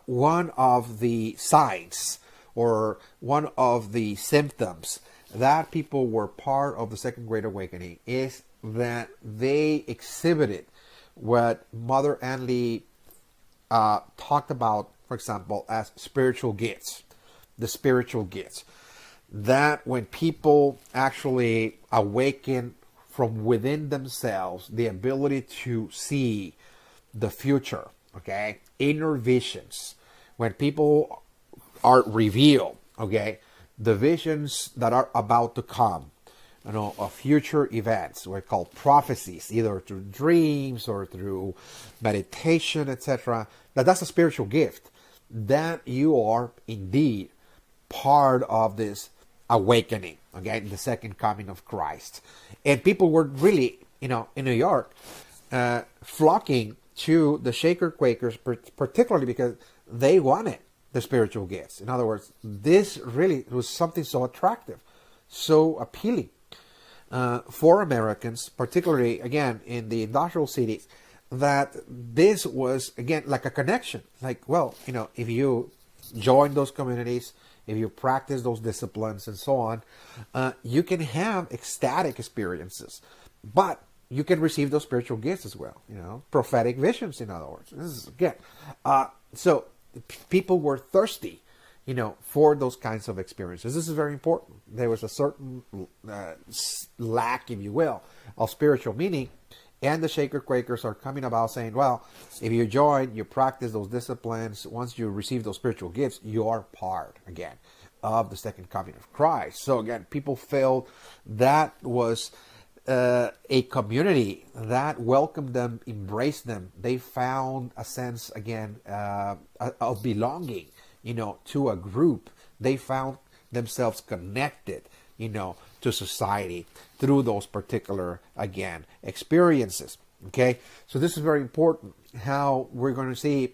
S1: one of the signs or one of the symptoms that people were part of the Second Great Awakening is that they exhibited what Mother Anley talked about, for example, as spiritual gifts, the spiritual gifts. That when people actually awaken from within themselves the ability to see the future, okay, inner visions, when people are revealed, okay, the visions that are about to come, of future events, what are called prophecies, either through dreams or through meditation, etc. That's a spiritual gift. That you are indeed part of this awakening, okay, the second coming of Christ. And people were really, in New York, flocking to the Shaker Quakers, particularly because they wanted the spiritual gifts. In other words, this really was something so attractive, so appealing for Americans, particularly, again, in the industrial cities, that this was, again, like a connection. Like, well, if you join those communities, if you practice those disciplines and so on, you can have ecstatic experiences, but you can receive those spiritual gifts as well, prophetic visions, in other words. This is, again, so people were thirsty, for those kinds of experiences. This is very important. There was a certain lack, if you will, of spiritual meaning. And the Shaker Quakers are coming about saying, well, if you join, you practice those disciplines, once you receive those spiritual gifts, you are part, again, of the second coming of Christ. So again, people felt that was a community that welcomed them, embraced them. They found a sense, again, of belonging, to a group. They found themselves connected, to society through those particular, again, experiences. Okay, so this is very important, how we're going to see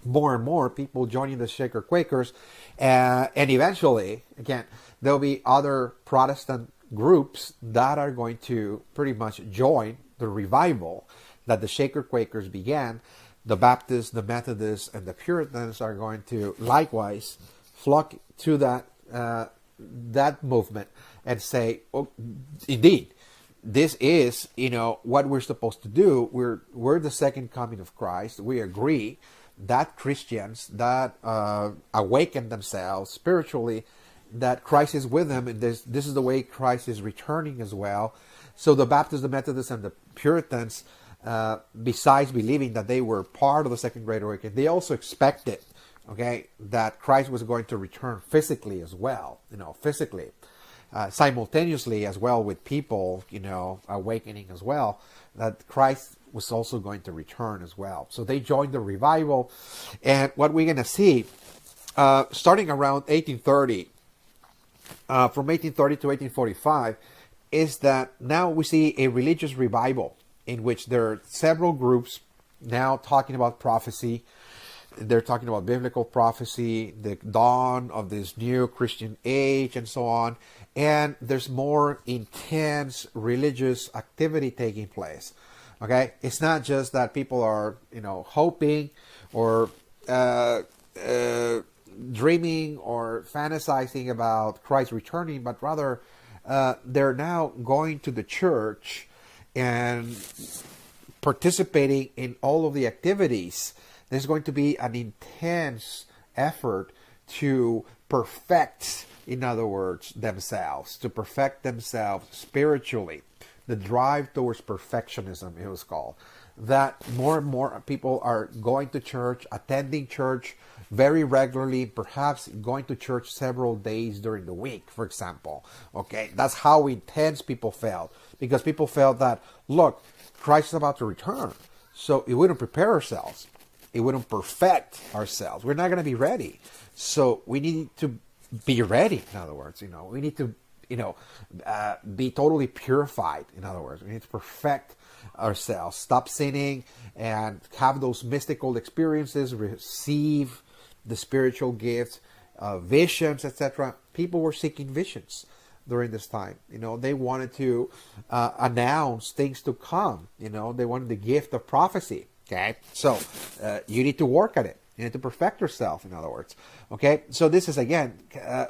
S1: more and more people joining the Shaker Quakers, and eventually, again, there'll be other Protestant groups that are going to pretty much join the revival that the Shaker Quakers began. The Baptists, the Methodists, and the Puritans are going to likewise flock to that movement and say, oh, indeed, this is, what we're supposed to do. We're the second coming of Christ. We agree that Christians that awaken themselves spiritually, that Christ is with them, and this is the way Christ is returning as well. So the Baptists, the Methodists, and the Puritans, besides believing that they were part of the Second Great Awakening, they also expected, okay, that Christ was going to return physically as well, simultaneously as well with people, awakening as well, that Christ was also going to return as well. So they joined the revival, and what we're going to see, starting around 1830, from 1830 to 1845, is that now we see a religious revival in which there are several groups now talking about prophecy. They're talking about biblical prophecy, the dawn of this new Christian age, and so on. And there's more intense religious activity taking place. Okay, it's not just that people are, hoping or dreaming or fantasizing about Christ returning, but rather they're now going to the church and participating in all of the activities. There's going to be an intense effort to perfect, in other words, themselves, to perfect themselves spiritually. The drive towards perfectionism, it was called. That more and more people are going to church, attending church very regularly, perhaps going to church several days during the week, for example. Okay, that's how intense people felt. Because people felt that, look, Christ is about to return. So if we don't prepare ourselves, it wouldn't perfect ourselves. We're not going to be ready. So we need to be ready, in other words. We need to be totally purified. In other words, we need to perfect ourselves, stop sinning, and have those mystical experiences, receive the spiritual gifts, visions, etc. People were seeking visions during this time. They wanted to announce things to come. They wanted the gift of prophecy. Okay, so you need to work at it. You need to perfect yourself, in other words. Okay, so this is, again,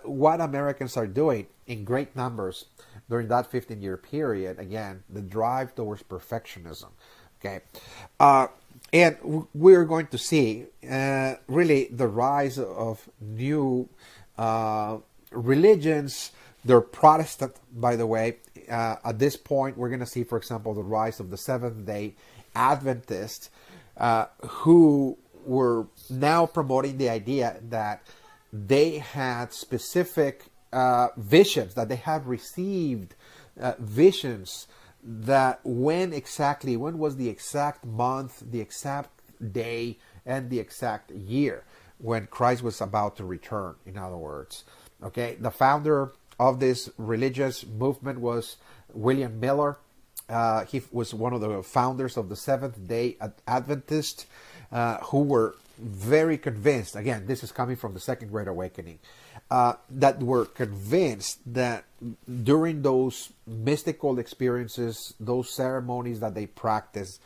S1: what Americans are doing in great numbers during that 15-year period. Again, the drive towards perfectionism. Okay, and we're going to see really the rise of new religions. They're Protestant, by the way. At this point, we're going to see, for example, the rise of the Seventh-day Adventists, who were now promoting the idea that they had specific visions, that they had received visions, that when was the exact month, the exact day, and the exact year when Christ was about to return, in other words. Okay, the founder of this religious movement was William Miller. He was one of the founders of the Seventh-day Adventists, who were very convinced, again, this is coming from the Second Great Awakening, that were convinced that during those mystical experiences, those ceremonies that they practiced,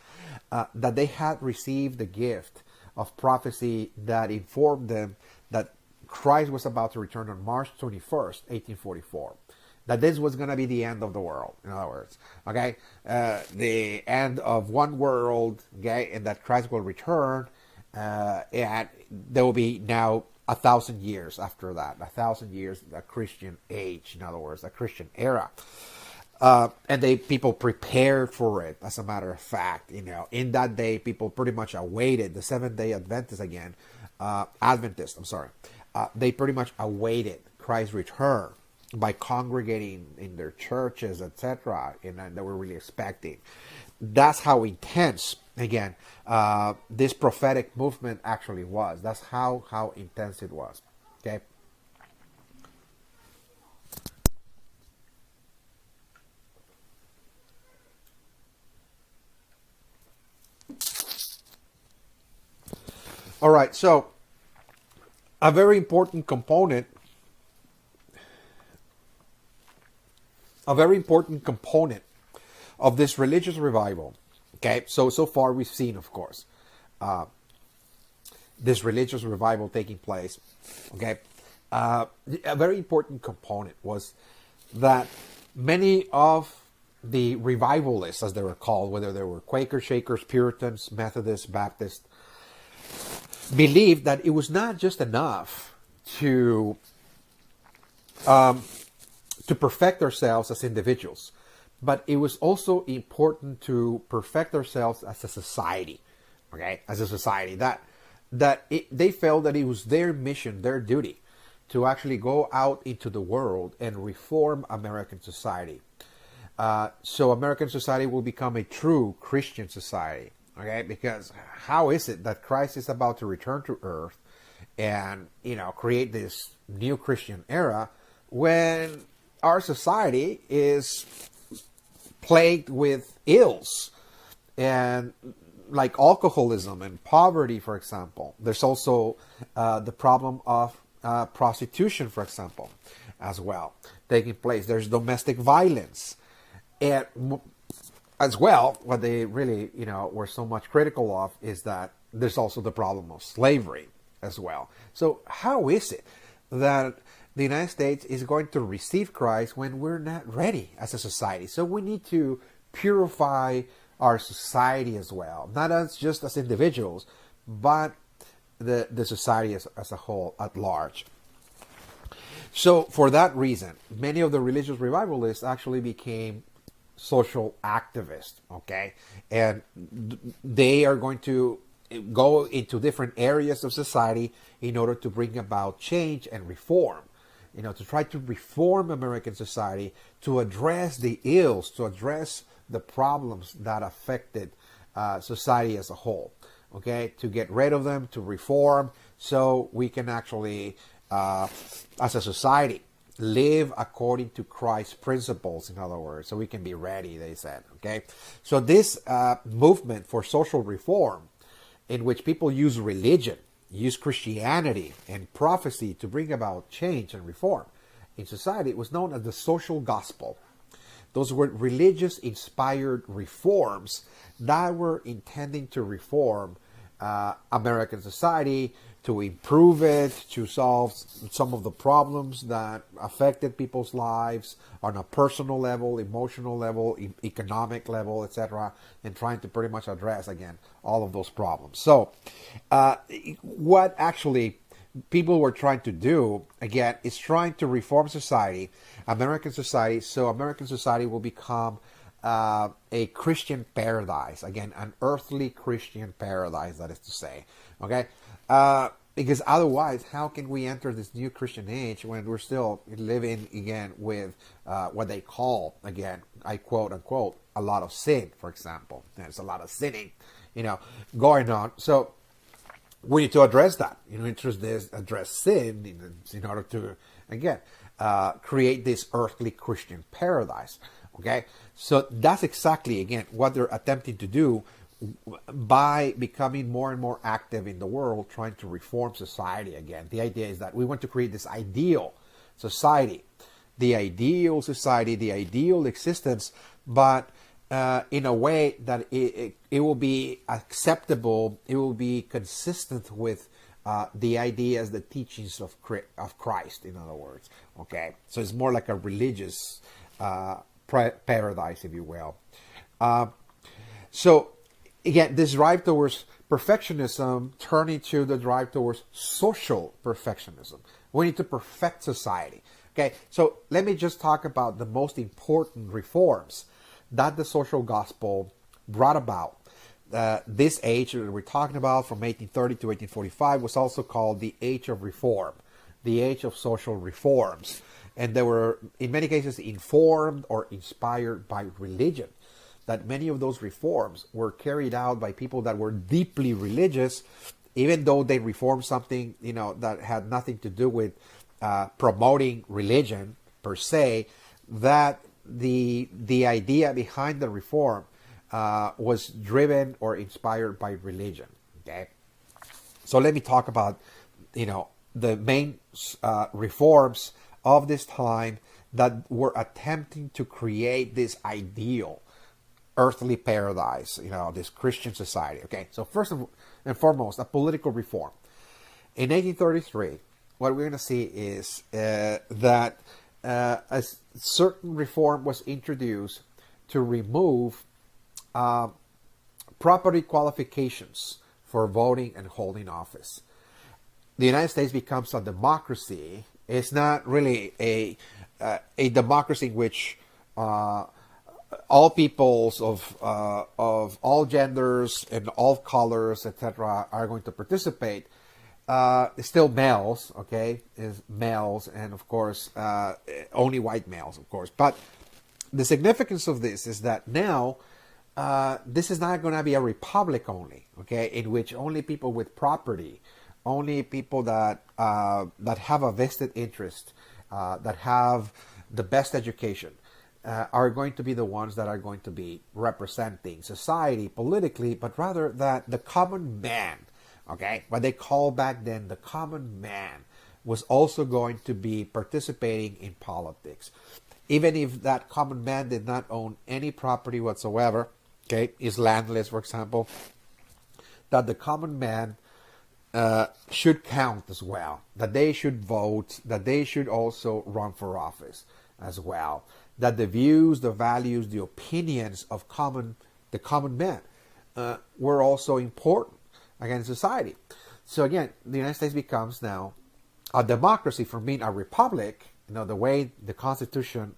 S1: that they had received the gift of prophecy that informed them that Christ was about to return on March 21st, 1844. That this was going to be the end of the world, in other words, okay? The end of one world, okay? And that Christ will return, and there will be now 1,000 years after that. 1,000 years, a Christian age, in other words, a Christian era. And people prepared for it, as a matter of fact. In that day, people pretty much awaited, the Seventh-day Adventists again, they pretty much awaited Christ's return by congregating in their churches, etc., and they were really expecting. That's how intense, again, this prophetic movement actually was. That's how intense it was. Okay. All right, so a very important component of this religious revival. Okay, so far we've seen, of course, this religious revival taking place. Okay, a very important component was that many of the revivalists, as they were called, whether they were Quaker, Shakers, Puritans, Methodists, Baptists, believed that it was not just enough to perfect ourselves as individuals, but it was also important to perfect ourselves as a society. Okay, as a society, they felt that it was their mission, their duty, to actually go out into the world and reform American society. So American society will become a true Christian society. Okay, because how is it that Christ is about to return to earth and, create this new Christian era when our society is plagued with ills, and like alcoholism and poverty, for example. There's also the problem of prostitution, for example, as well, taking place. There's domestic violence. And as well, what they really, were so much critical of is that there's also the problem of slavery as well. So how is it that the United States is going to receive Christ when we're not ready as a society? So we need to purify our society as well, not just as individuals, but the society as a whole, at large. So for that reason, many of the religious revivalists actually became social activists, okay? And they are going to go into different areas of society in order to bring about change and reform, to try to reform American society, to address the ills, to address the problems that affected society as a whole, okay? To get rid of them, to reform, so we can actually, as a society, live according to Christ's principles, in other words, so we can be ready, they said. Okay, so this movement for social reform, in which people use religion, use Christianity and prophecy to bring about change and reform in society, was known as the social gospel. Those were religious inspired reforms that were intending to reform American society, to improve it, to solve some of the problems that affected people's lives on a personal level, emotional level, economic level, etc., and trying to pretty much address, again, all of those problems. So what actually people were trying to do, again, is trying to reform society, American society, so American society will become a Christian paradise. Again, an earthly Christian paradise, that is to say. Okay? Because otherwise, how can we enter this new Christian age when we're still living, again, with what they call, again, I quote unquote, a lot of sin, for example. There's a lot of sinning, going on. So we need to address that. Address sin in order to, again, create this earthly Christian paradise. Okay, so that's exactly, again, what they're attempting to do by becoming more and more active in the world, trying to reform society again. The idea is that we want to create this ideal society, the ideal society, the ideal existence, but in a way that it will be acceptable, it will be consistent with the ideas, the teachings of Christ, in other words. Okay, so it's more like a religious paradise, if you will. So again, this drive towards perfectionism turning to the drive towards social perfectionism. We need to perfect society. Okay, so let me just talk about the most important reforms that the social gospel brought about. This age that we're talking about, from 1830 to 1845, was also called the Age of Reform, the Age of Social Reforms. And they were, in many cases, informed or inspired by religion. That many of those reforms were carried out by people that were deeply religious, even though they reformed something, that had nothing to do with promoting religion per se. That the idea behind the reform was driven or inspired by religion. Okay, so let me talk about, the main reforms of this time that were attempting to create this ideal earthly paradise, this Christian society. Okay, so first and foremost, a political reform. In 1833, what we're going to see is that a certain reform was introduced to remove property qualifications for voting and holding office. The United States becomes a democracy. It's not really a democracy in which all peoples of all genders and all colors, etc., are going to participate. Still males, okay, is males, and of course only white males, of course. But the significance of this is that now this is not going to be a republic only, okay, in which only people with property, only people that have a vested interest, that have the best education, are going to be the ones that are going to be representing society politically, but rather that the common man, okay, what they call back then the common man, was also going to be participating in politics. Even if that common man did not own any property whatsoever, okay, is landless, for example, that the common man should count as well, that they should vote, that they should also run for office as well, that the views, the values, the opinions of the common man were also important again in society. So again, the United States becomes now a democracy from being a republic, the way the Constitution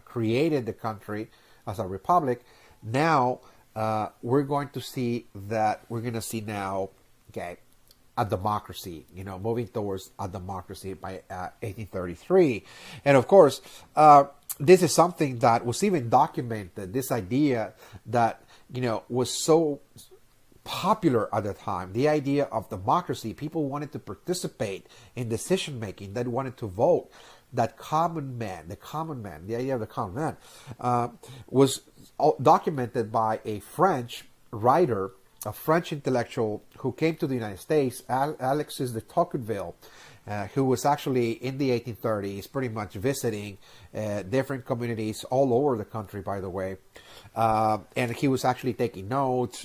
S1: created the country as a republic. Now we're going to see now, okay, a democracy, moving towards a democracy by 1833. And of course, this is something that was even documented, this idea that, was so popular at the time, the idea of democracy. People wanted to participate in decision making, they wanted to vote. that the idea of the common man, was documented by a French writer, a French intellectual who came to the United States, Alexis de Tocqueville, who was actually in the 1830s pretty much visiting different communities all over the country, by the way. And he was actually taking notes,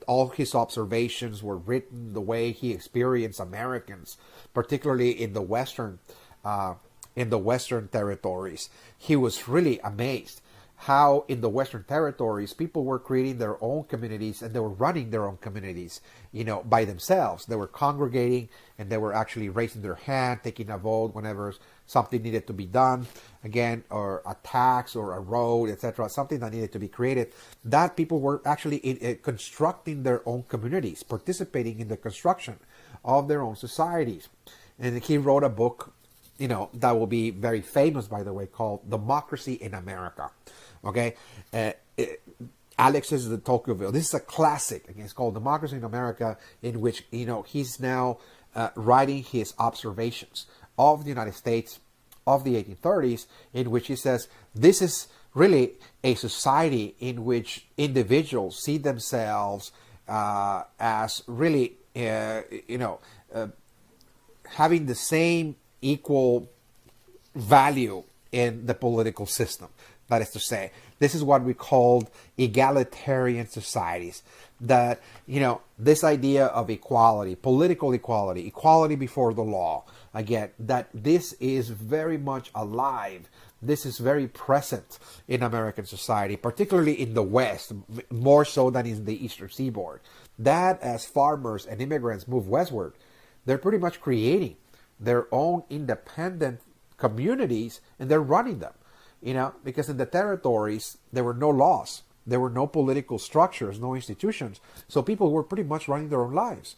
S1: all his observations were written the way he experienced Americans, particularly in the Western territories. He was really amazed how in the Western territories people were creating their own communities and they were running their own communities, by themselves. They were congregating and they were actually raising their hand, taking a vote whenever something needed to be done, again, or a tax or a road, etc., something that needed to be created. That people were actually constructing their own communities, participating in the construction of their own societies. And he wrote a book, that will be very famous, by the way, called Democracy in America. Okay, Alexis de Tocqueville. This is a classic. Again, it's called Democracy in America, in which he's now writing his observations of the United States of the 1830s, in which he says this is really a society in which individuals see themselves as really, having the same equal value in the political system. That is to say, this is what we called egalitarian societies. That, this idea of equality, political equality, equality before the law, again, that this is very much alive. This is very present in American society, particularly in the West, more so than in the Eastern Seaboard. That as farmers and immigrants move westward, they're pretty much creating their own independent communities and they're running them. Because in the territories, there were no laws. There were no political structures, no institutions. So people were pretty much running their own lives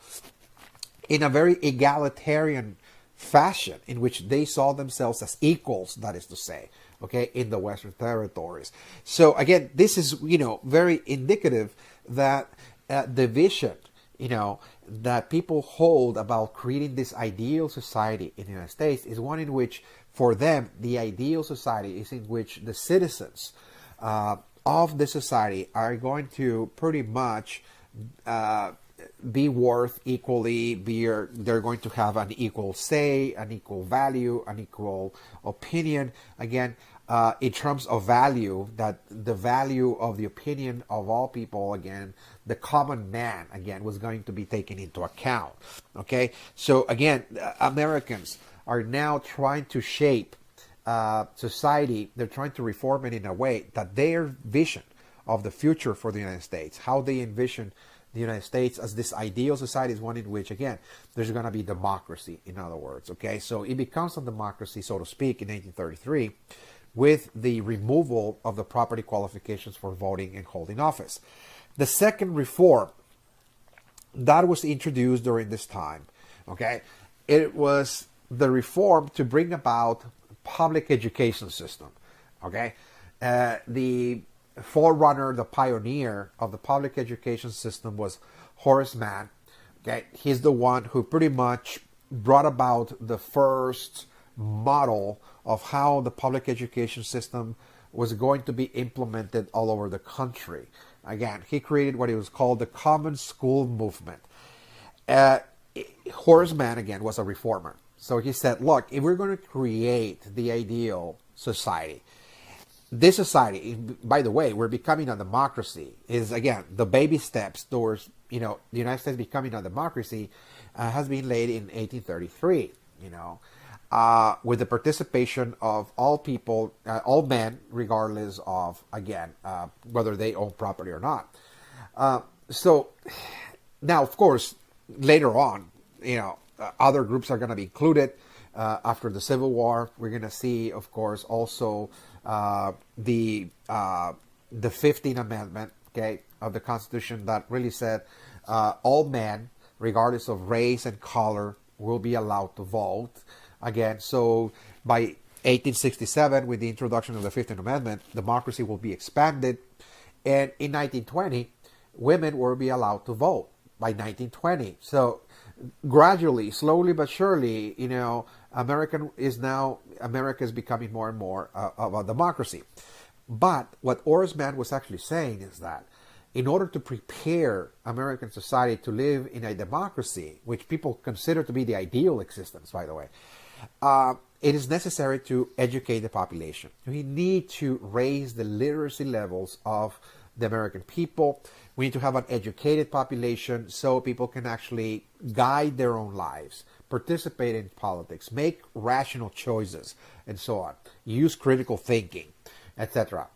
S1: in a very egalitarian fashion in which they saw themselves as equals, that is to say, okay, in the Western territories. So again, this is, very indicative that the vision, that people hold about creating this ideal society in the United States is one in which, for them, the ideal society is in which the citizens of the society are going to pretty much be worth equally. They're going to have an equal say, an equal value, an equal opinion. Again, in terms of value, that the value of the opinion of all people, again, the common man, again, was going to be taken into account. Okay, so again, Americans are now trying to shape society. They're trying to reform it in a way that their vision of the future for the United States, how they envision the United States as this ideal society, is one in which, again, there's going to be democracy, in other words. Okay, so it becomes a democracy, so to speak, in 1833 with the removal of the property qualifications for voting and holding office. The second reform that was introduced during this time, okay, it was the reform to bring about public education system. Okay, the forerunner, the pioneer of the public education system was Horace Mann. Okay, he's the one who pretty much brought about the first model of how the public education system was going to be implemented all over the country. Again, he created what he was called the Common School Movement. Horace Mann, again, was a reformer. So he said, look, if we're going to create the ideal society, this society, by the way, we're becoming a democracy, is, again, the baby steps towards, the United States becoming a democracy has been laid in 1833, with the participation of all people, all men, regardless of, again, whether they own property or not. So now, of course, later on, other groups are going to be included. After the Civil War, we're going to see, of course, also the 15th Amendment, okay, of the Constitution that really said all men, regardless of race and color, will be allowed to vote. Again, so by 1867, with the introduction of the 15th Amendment, democracy will be expanded. And in 1920, women will be allowed to vote by 1920. So gradually, slowly but surely, America is becoming more and more of a democracy. But what Orsman was actually saying is that in order to prepare American society to live in a democracy, which people consider to be the ideal existence, by the way, it is necessary to educate the population. We need to raise the literacy levels of the American people. We need to have an educated population so people can actually guide their own lives, participate in politics, make rational choices, and so on. Use critical thinking, etc.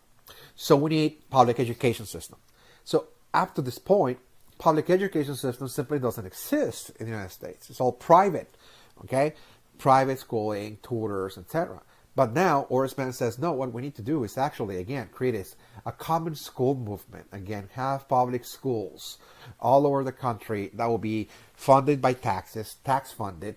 S1: So we need public education system. So up to this point, public education system simply doesn't exist in the United States. It's all private, okay? Private schooling, tutors, etc. But now Orsman says, no, what we need to do is actually, again, create a common school movement. Again, have public schools all over the country that will be funded by taxes, tax funded,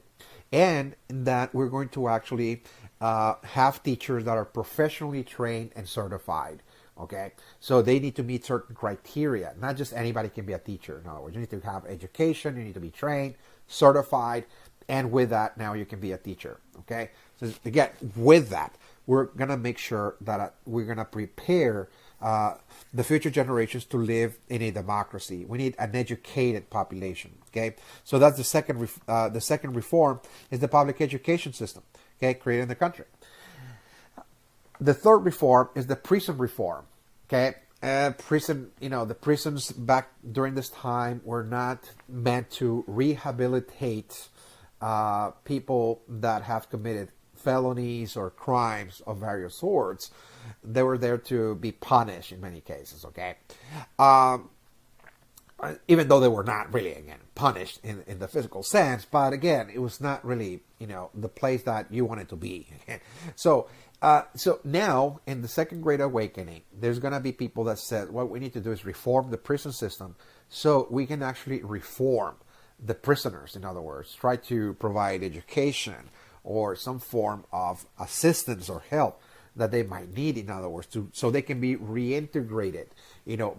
S1: and that we're going to actually have teachers that are professionally trained and certified. Okay, so they need to meet certain criteria. Not just anybody can be a teacher. In other words, you need to have education, you need to be trained, certified, and with that, now you can be a teacher. Okay, so again, with that, we're gonna make sure that we're gonna prepare the future generations to live in a democracy. We need an educated population. Okay, so that's the second reform is the public education system. Okay, created in the country. The third reform is the prison reform. Okay, the prisons back during this time were not meant to rehabilitate people that have committed felonies or crimes of various sorts. They were there to be punished in many cases. Okay, even though they were not really, again, punished in the physical sense, but again, it was not really, the place that you wanted to be. So now, in the Second Great Awakening, there's going to be people that said, what we need to do is reform the prison system so we can actually reform the prisoners. In other words, try to provide education or some form of assistance or help that they might need, in other words, so they can be reintegrated,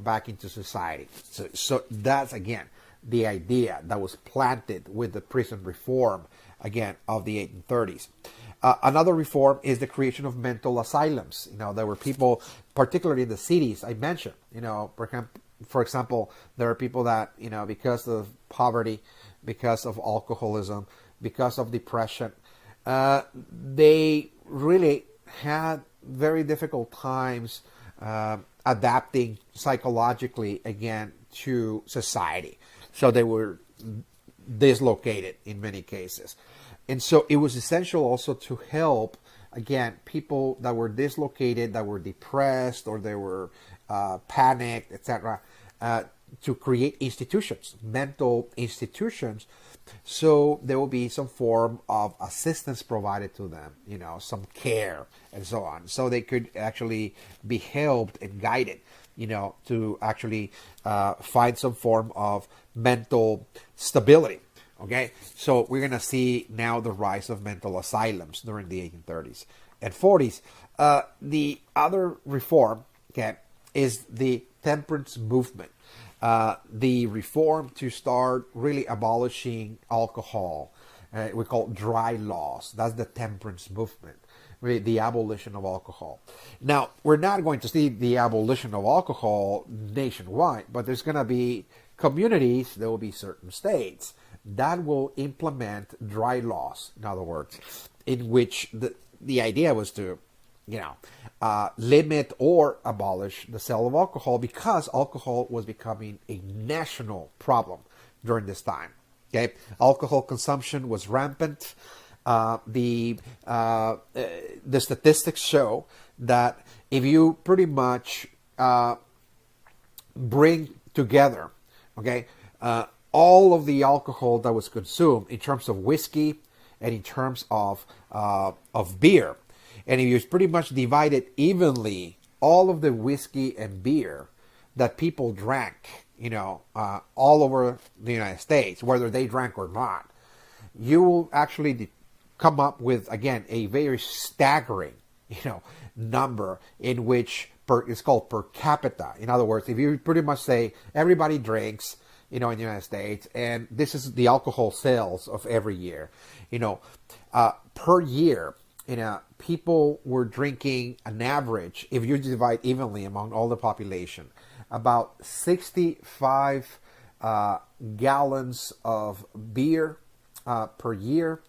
S1: back into society. So that's, again, the idea that was planted with the prison reform, again, of the 1830s. Another reform is the creation of mental asylums. There were people, particularly in the cities I mentioned, for example, there are people that, because of poverty, because of alcoholism, because of depression, they really had very difficult times adapting psychologically, again, to society. So they were dislocated in many cases. And so it was essential also to help, again, people that were dislocated, that were depressed, or they were panicked, etc., to create institutions, mental institutions, so there will be some form of assistance provided to them, some care and so on, so they could actually be helped and guided, to actually find some form of mental stability. Okay, so we're going to see now the rise of mental asylums during the 1830s and 40s. The other reform, okay, is the temperance movement. The reform to start really abolishing alcohol. We call it dry laws. That's the temperance movement, really the abolition of alcohol. Now, we're not going to see the abolition of alcohol nationwide, but there's going to be communities, there will be certain states that will implement dry laws, in other words, in which the idea was to, limit or abolish the sale of alcohol, because alcohol was becoming a national problem during this time. Okay, alcohol consumption was rampant. The statistics show that if you pretty much bring together, okay, all of the alcohol that was consumed in terms of whiskey and in terms of beer, and if you pretty much divided evenly all of the whiskey and beer that people drank, all over the United States, whether they drank or not, you will actually come up with, again, a very staggering, number in which it's called per capita. In other words, if you pretty much say everybody drinks, in the United States, and this is the alcohol sales of every year, per year, people were drinking an average, if you divide evenly among all the population, about 65 gallons of beer per year,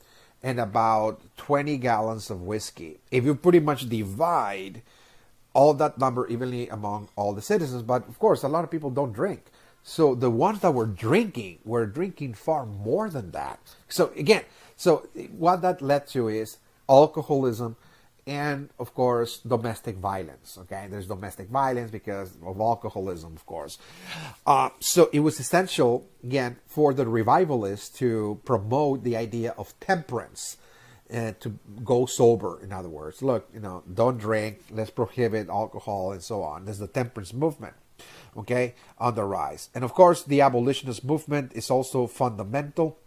S1: and about 20 gallons of whiskey. If you pretty much divide all that number evenly among all the citizens, but of course, a lot of people don't drink. So the ones that were drinking far more than that. So again, what that led to is alcoholism and, of course, domestic violence. Okay, there's domestic violence because of alcoholism, of course. So it was essential, again, for the revivalists to promote the idea of temperance, to go sober. In other words, look, don't drink, let's prohibit alcohol and so on. There's the temperance movement, okay, on the rise. And of course, the abolitionist movement is also fundamental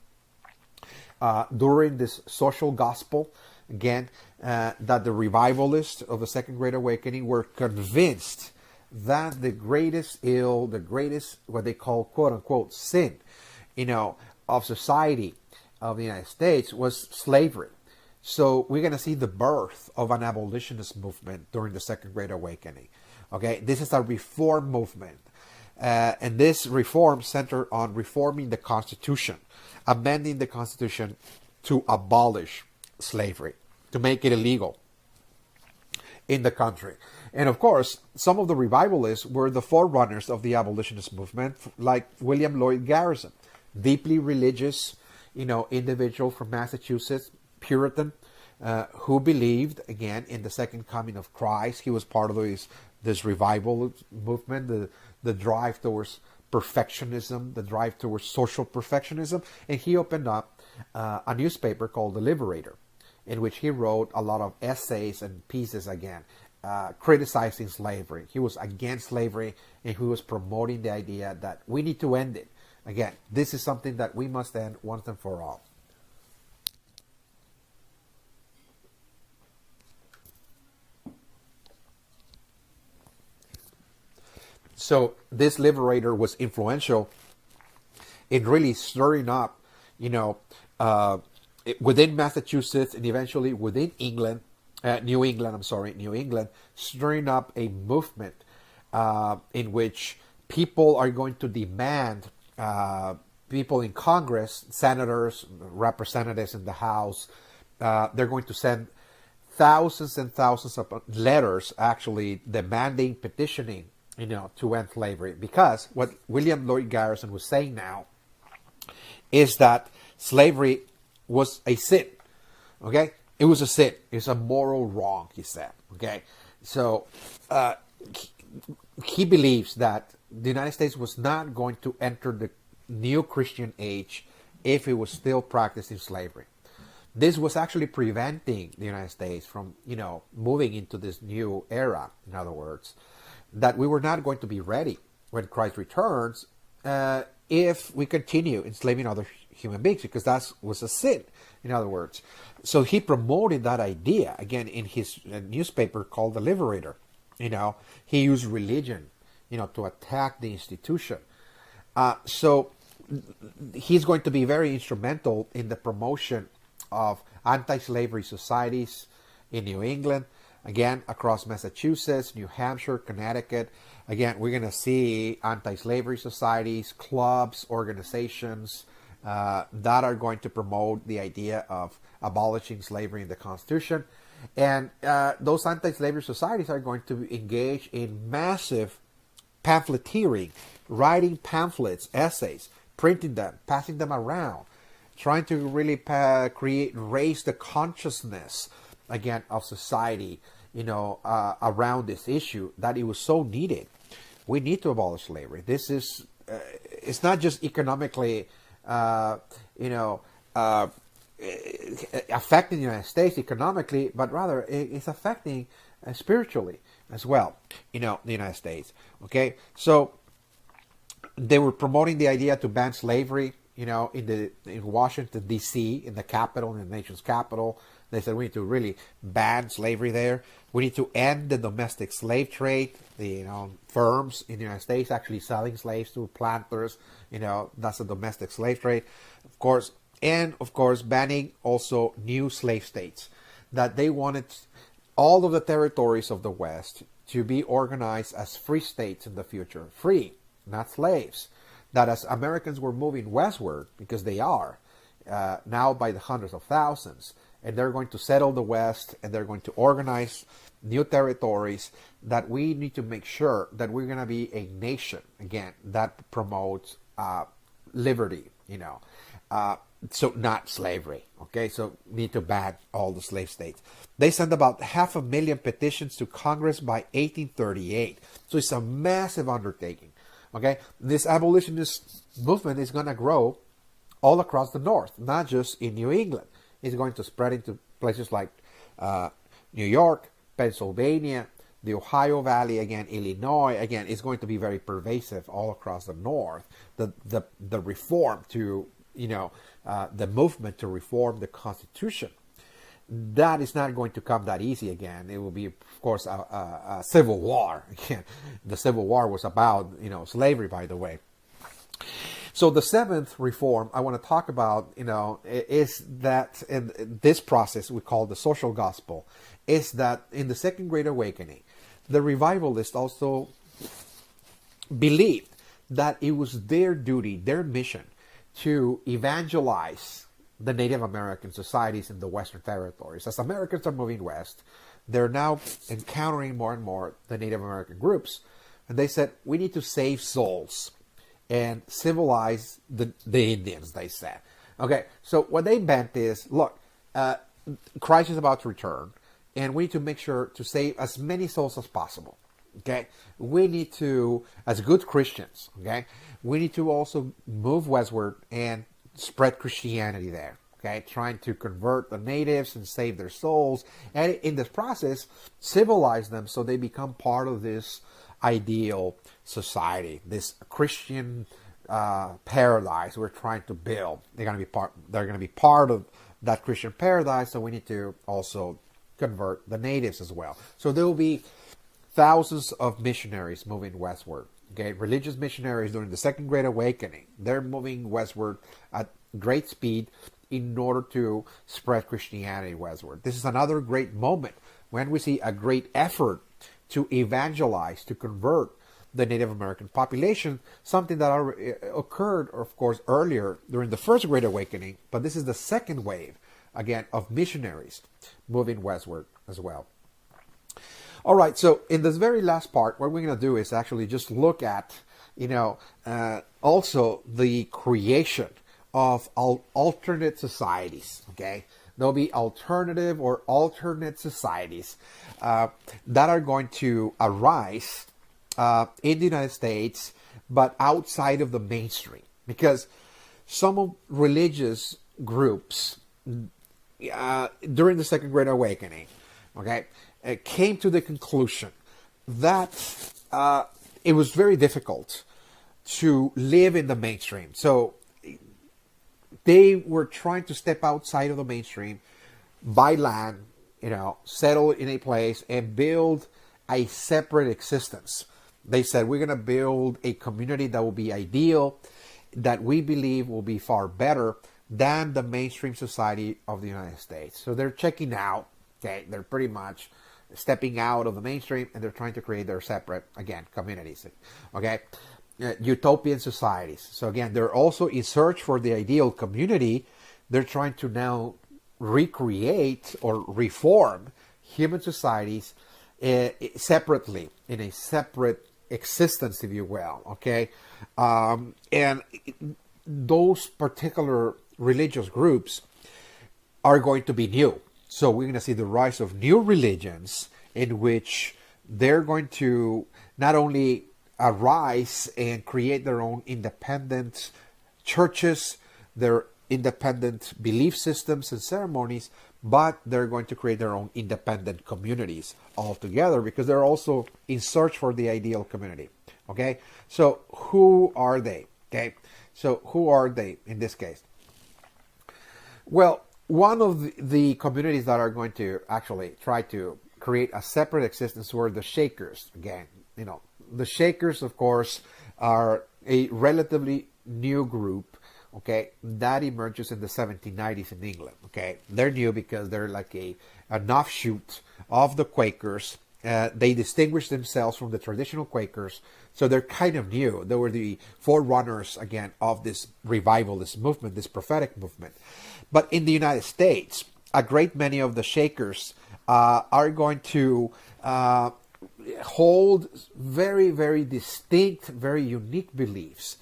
S1: during this social gospel. Again, that the revivalists of the Second Great Awakening were convinced that the greatest ill, the greatest, what they call, quote unquote, sin, of society of the United States was slavery. So we're going to see the birth of an abolitionist movement during the Second Great Awakening. Okay, this is a reform movement. And this reform centered on reforming the Constitution, amending the Constitution to abolish slavery, to make it illegal in the country. And of course, some of the revivalists were the forerunners of the abolitionist movement, like William Lloyd Garrison, deeply religious, individual from Massachusetts, Puritan, who believed, again, in the second coming of Christ. He was part of this revival movement, the drive towards perfectionism, the drive towards social perfectionism. And he opened up a newspaper called The Liberator, in which he wrote a lot of essays and pieces, again, criticizing slavery. He was against slavery, and he was promoting the idea that we need to end it. Again, this is something that we must end once and for all. So this liberator was influential in really stirring up, within Massachusetts and eventually within New England, stirring up a movement in which people are going to demand, people in Congress, senators, representatives in the House, they're going to send thousands and thousands of letters, actually demanding, petitioning, to end slavery. Because what William Lloyd Garrison was saying now is that slavery was a sin. Okay, it was a sin. It's a moral wrong, he said. Okay, so he believes that the United States was not going to enter the new Christian age if it was still practicing slavery. This was actually preventing the United States from, moving into this new era. In other words, that we were not going to be ready when Christ returns if we continue enslaving other human beings, because that was a sin, in other words. So he promoted that idea, again, in his newspaper called The Liberator. He used religion, to attack the institution. So he's going to be very instrumental in the promotion of anti-slavery societies in New England, again, across Massachusetts, New Hampshire, Connecticut. Again, we're going to see anti-slavery societies, clubs, organizations that are going to promote the idea of abolishing slavery in the Constitution. And those anti-slavery societies are going to engage in massive pamphleteering, writing pamphlets, essays, printing them, passing them around, trying to really raise the consciousness, again, of society, around this issue, that it was so needed. We need to abolish slavery. This is, it's not just economically, affecting the United States economically, but rather it's affecting spiritually as well, the United States. Okay, so they were promoting the idea to ban slavery, in Washington, D.C., in the capital, in the nation's capital. They said we need to really ban slavery there. We need to end the domestic slave trade. The firms in the United States actually selling slaves to planters. That's a domestic slave trade. Of course, and of course banning also new slave states, that they wanted all of the territories of the West to be organized as free states in the future. Free, not slaves. That as Americans were moving westward, because they are, now by the hundreds of thousands, and they're going to settle the West, and they're going to organize new territories, that we need to make sure that we're going to be a nation, again, that promotes liberty, so not slavery. Okay, so need to ban all the slave states. They sent about 500,000 petitions to Congress by 1838. So it's a massive undertaking. Okay, this abolitionist movement is going to grow all across the North, not just in New England. It's going to spread into places like New York, Pennsylvania, the Ohio Valley, again, Illinois, again, it's going to be very pervasive all across the North. The reform to, the movement to reform the Constitution, that is not going to come that easy again. It will be, of course, a civil war. Again, the Civil War was about, slavery, by the way. So the seventh reform I want to talk about, is that in this process we call the social gospel, is that in the Second Great Awakening, the revivalists also believed that it was their duty, their mission, to evangelize the Native American societies in the Western territories. As Americans are moving west, they're now encountering more and more the Native American groups, and they said, we need to save souls and civilize the Indians, they said. Okay, so what they meant is, look, Christ is about to return, and we need to make sure to save as many souls as possible. Okay, we need to, as good Christians, okay, we need to also move westward and spread Christianity there. Okay, trying to convert the natives and save their souls, and in this process, civilize them so they become part of this ideal society, this Christian paradise we're trying to build. They're going to be part of that Christian paradise. So we need to also convert the natives as well. So there will be thousands of missionaries moving westward. Okay, religious missionaries during the Second Great Awakening, they're moving westward at great speed in order to spread Christianity westward. This is another great moment when we see a great effort to evangelize, to convert the Native American population, something that occurred, of course, earlier during the First Great Awakening, but this is the second wave, again, of missionaries moving westward as well. All right, so in this very last part, what we're going to do is actually just look at, also the creation of alternate societies, okay? There'll be alternative or alternate societies that are going to arise in the United States, but outside of the mainstream. Because some of religious groups during the Second Great Awakening, okay, came to the conclusion that it was very difficult to live in the mainstream. So they were trying to step outside of the mainstream, buy land, settle in a place and build a separate existence. They said, we're going to build a community that will be ideal, that we believe will be far better than the mainstream society of the United States. So they're checking out, okay, they're pretty much stepping out of the mainstream, and they're trying to create their separate, again, communities, okay? Utopian societies. So again, they're also in search for the ideal community. They're trying to now recreate or reform human societies separately, in a separate existence, if you will, okay? And those particular religious groups are going to be new. So we're going to see the rise of new religions in which they're going to not only arise and create their own independent churches, their independent belief systems and ceremonies, but they're going to create their own independent communities altogether, because they're also in search for the ideal community. Okay, so who are they? Okay, so who are they in this case? Well, one of the communities that are going to actually try to create a separate existence were the Shakers. Again, the Shakers, of course, are a relatively new group, okay, that emerges in the 1790s in England. Okay, they're new because they're like an offshoot of the Quakers. They distinguish themselves from the traditional Quakers, so they're kind of new. They were the forerunners again of this revival, this movement, this prophetic movement. But in the United States, a great many of the Shakers are going to hold very, very distinct, very unique beliefs,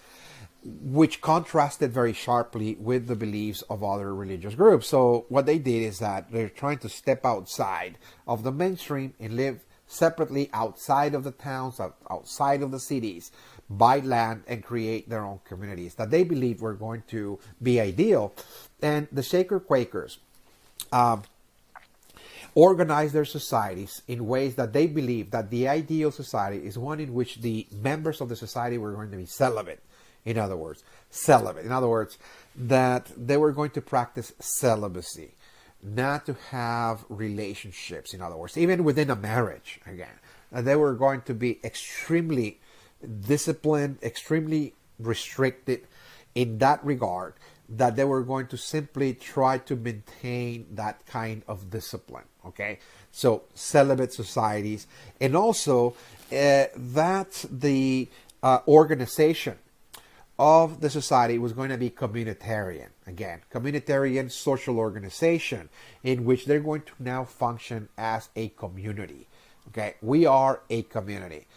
S1: which contrasted very sharply with the beliefs of other religious groups. So what they did is that they're trying to step outside of the mainstream and live separately outside of the towns, outside of the cities, buy land and create their own communities that they believed were going to be ideal. And the Shaker Quakers organize their societies in ways that they believe that the ideal society is one in which the members of the society were going to be celibate. In other words, celibate. In other words, that they were going to practice celibacy, not to have relationships. In other words, even within a marriage, again, they were going to be extremely disciplined, extremely restricted in that regard, that they were going to simply try to maintain that kind of discipline. Okay, so celibate societies, and also that the organization of the society was going to be communitarian. Again, communitarian social organization in which they're going to now function as a community. Okay, we are a community.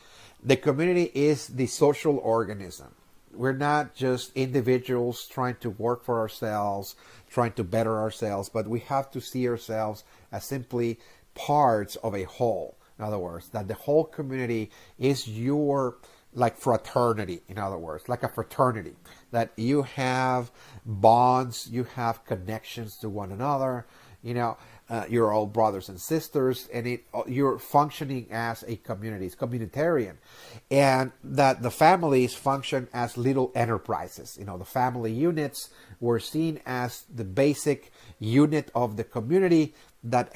S1: The community is the social organism. We're not just individuals trying to work for ourselves, trying to better ourselves, but we have to see ourselves as simply parts of a whole. In other words, that the whole community is your like fraternity. In other words, like a fraternity, that you have bonds, you have connections to one another, you're all brothers and sisters, and you're functioning as a community. It's communitarian. And that the families function as little enterprises. The family units were seen as the basic unit of the community that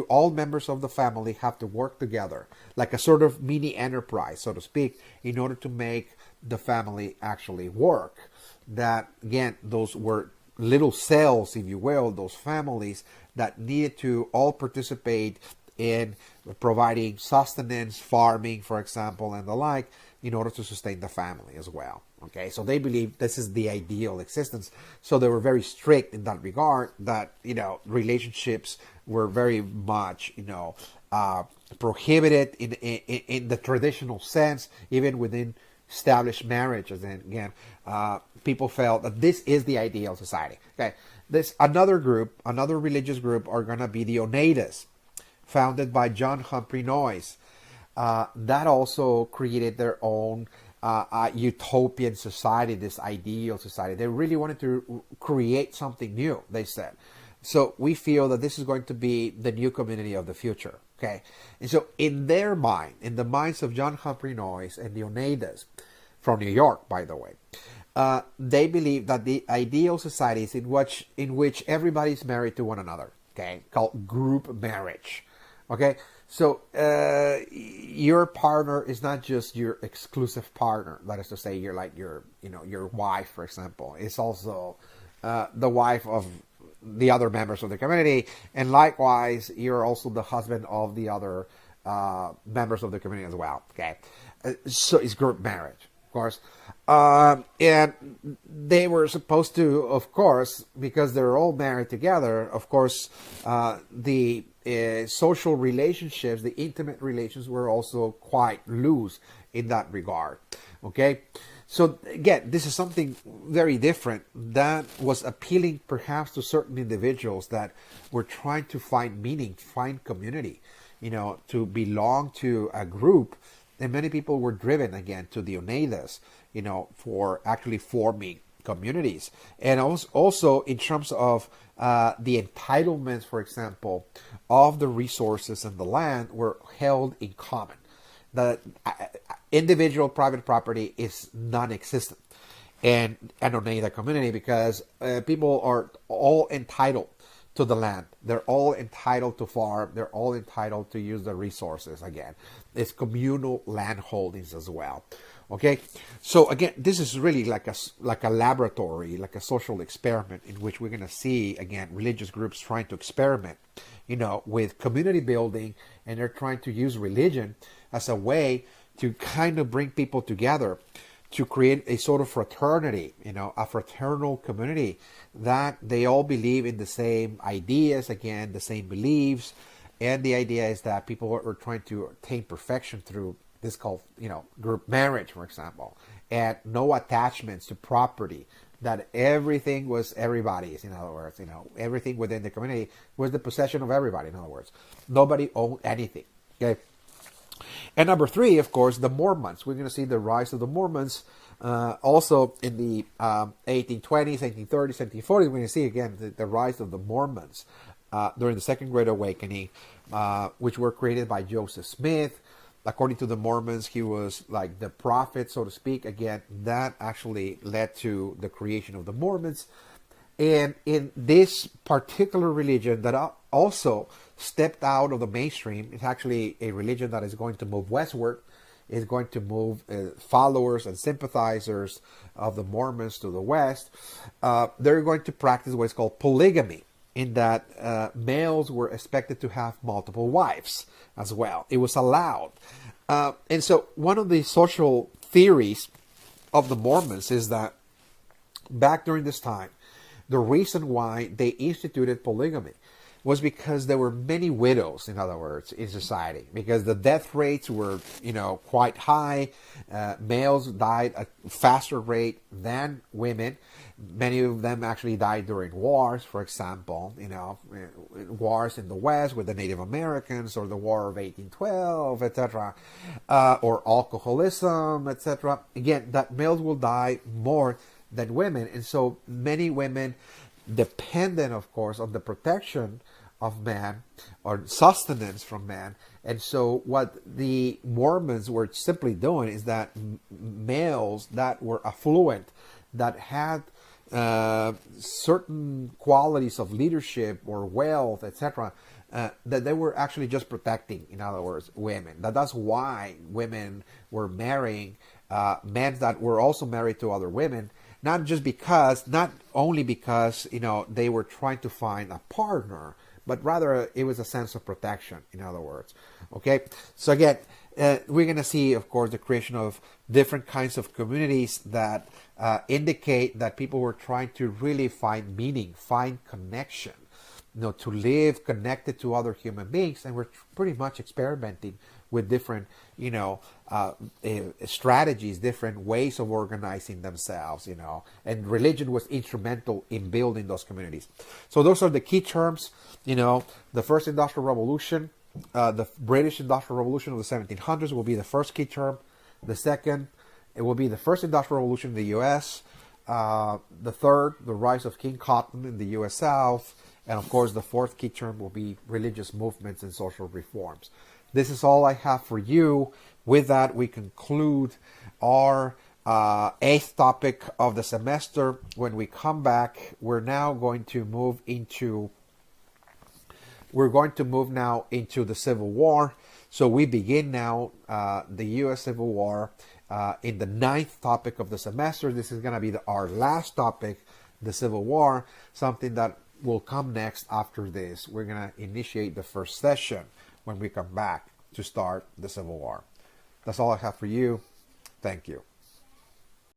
S1: all members of the family have to work together, like a sort of mini enterprise, so to speak, in order to make the family actually work. That, again, those were little cells, if you will, those families that needed to all participate in providing sustenance, farming, for example, and the like, in order to sustain the family as well. Okay, so they believe this is the ideal existence. So they were very strict in that regard, that, relationships were very much, prohibited in the traditional sense, even within established marriages. And again, people felt that this is the ideal society. Okay, another religious group are going to be the Oneidas, founded by John Humphrey Noyes. That also created their own utopian society, this ideal society. They really wanted to create something new, they said. So we feel that this is going to be the new community of the future. Okay, and so in their mind, in the minds of John Humphrey Noyes and the Oneidas, from New York, by the way, they believe that the ideal society is in which everybody is married to one another. Okay, called group marriage. Okay, so your partner is not just your exclusive partner. That is to say, you're like your wife, for example. It's also the wife of the other members of the community, and likewise, you're also the husband of the other members of the community as well. Okay, so it's group marriage, of course, and they were supposed to, of course, because they're all married together. Of course, the social relationships, the intimate relations, were also quite loose in that regard. Okay. So again, this is something very different that was appealing perhaps to certain individuals that were trying to find meaning, find community, to belong to a group. And many people were driven again to the Oneidas, for actually forming communities. And also in terms of the entitlements, for example, of the resources and the land were held in common. The individual private property is non-existent in an Oneida community because people are all entitled to the land. They're all entitled to farm. They're all entitled to use the resources. Again, it's communal land holdings as well. Okay, so again, this is really like a laboratory, like a social experiment in which we're going to see again religious groups trying to experiment, with community building, and they're trying to use religion as a way to kind of bring people together, to create a sort of fraternity, a fraternal community that they all believe in the same ideas, again, the same beliefs. And the idea is that people are trying to attain perfection through this called, group marriage, for example, and no attachments to property, that everything was everybody's, in other words, everything within the community was the possession of everybody, in other words. Nobody owned anything, okay? And number three, of course, the Mormons. We're going to see the rise of the Mormons also in the 1820s, 1830s, 1840s. We're going to see, again, the rise of the Mormons during the Second Great Awakening, which were created by Joseph Smith. According to the Mormons, he was like the prophet, so to speak. Again, that actually led to the creation of the Mormons. And in this particular religion that also stepped out of the mainstream, it's actually a religion that is going to move westward, is going to move followers and sympathizers of the Mormons to the west. They're going to practice what is called polygamy, in that males were expected to have multiple wives as well. It was allowed. And so one of the social theories of the Mormons is that back during this time, the reason why they instituted polygamy was because there were many widows, in other words, in society, because the death rates were, quite high. Males died at a faster rate than women. Many of them actually died during wars, for example, wars in the West with the Native Americans, or the War of 1812, etc., or alcoholism, etc. Again, that males will die more than women. And so many women, dependent, of course, on the protection of man or sustenance from man. And so what the Mormons were simply doing is that males that were affluent, that had certain qualities of leadership or wealth, etc., that they were actually just protecting, in other words, women. That's why women were marrying men that were also married to other women, not only because, they were trying to find a partner, but rather it was a sense of protection, in other words. Okay, so again, we're going to see, of course, the creation of different kinds of communities that indicate that people were trying to really find meaning, find connection, to live connected to other human beings, and we're pretty much experimenting with different, strategies, different ways of organizing themselves, and religion was instrumental in building those communities. So those are the key terms, the first industrial revolution, the British industrial revolution of the 1700s will be the first key term. The second, it will be the first industrial revolution in the U.S. The third, the rise of King Cotton in the U.S. South. And of course, the fourth key term will be religious movements and social reforms. This is all I have for you. With that, we conclude our eighth topic of the semester. When we come back, we're going to move now into the Civil War. So we begin now the U.S. Civil War in the ninth topic of the semester. This is going to be our last topic, the Civil War, something that will come next after this. We're going to initiate the first session when we come back to start the Civil War. That's all I have for you. Thank you.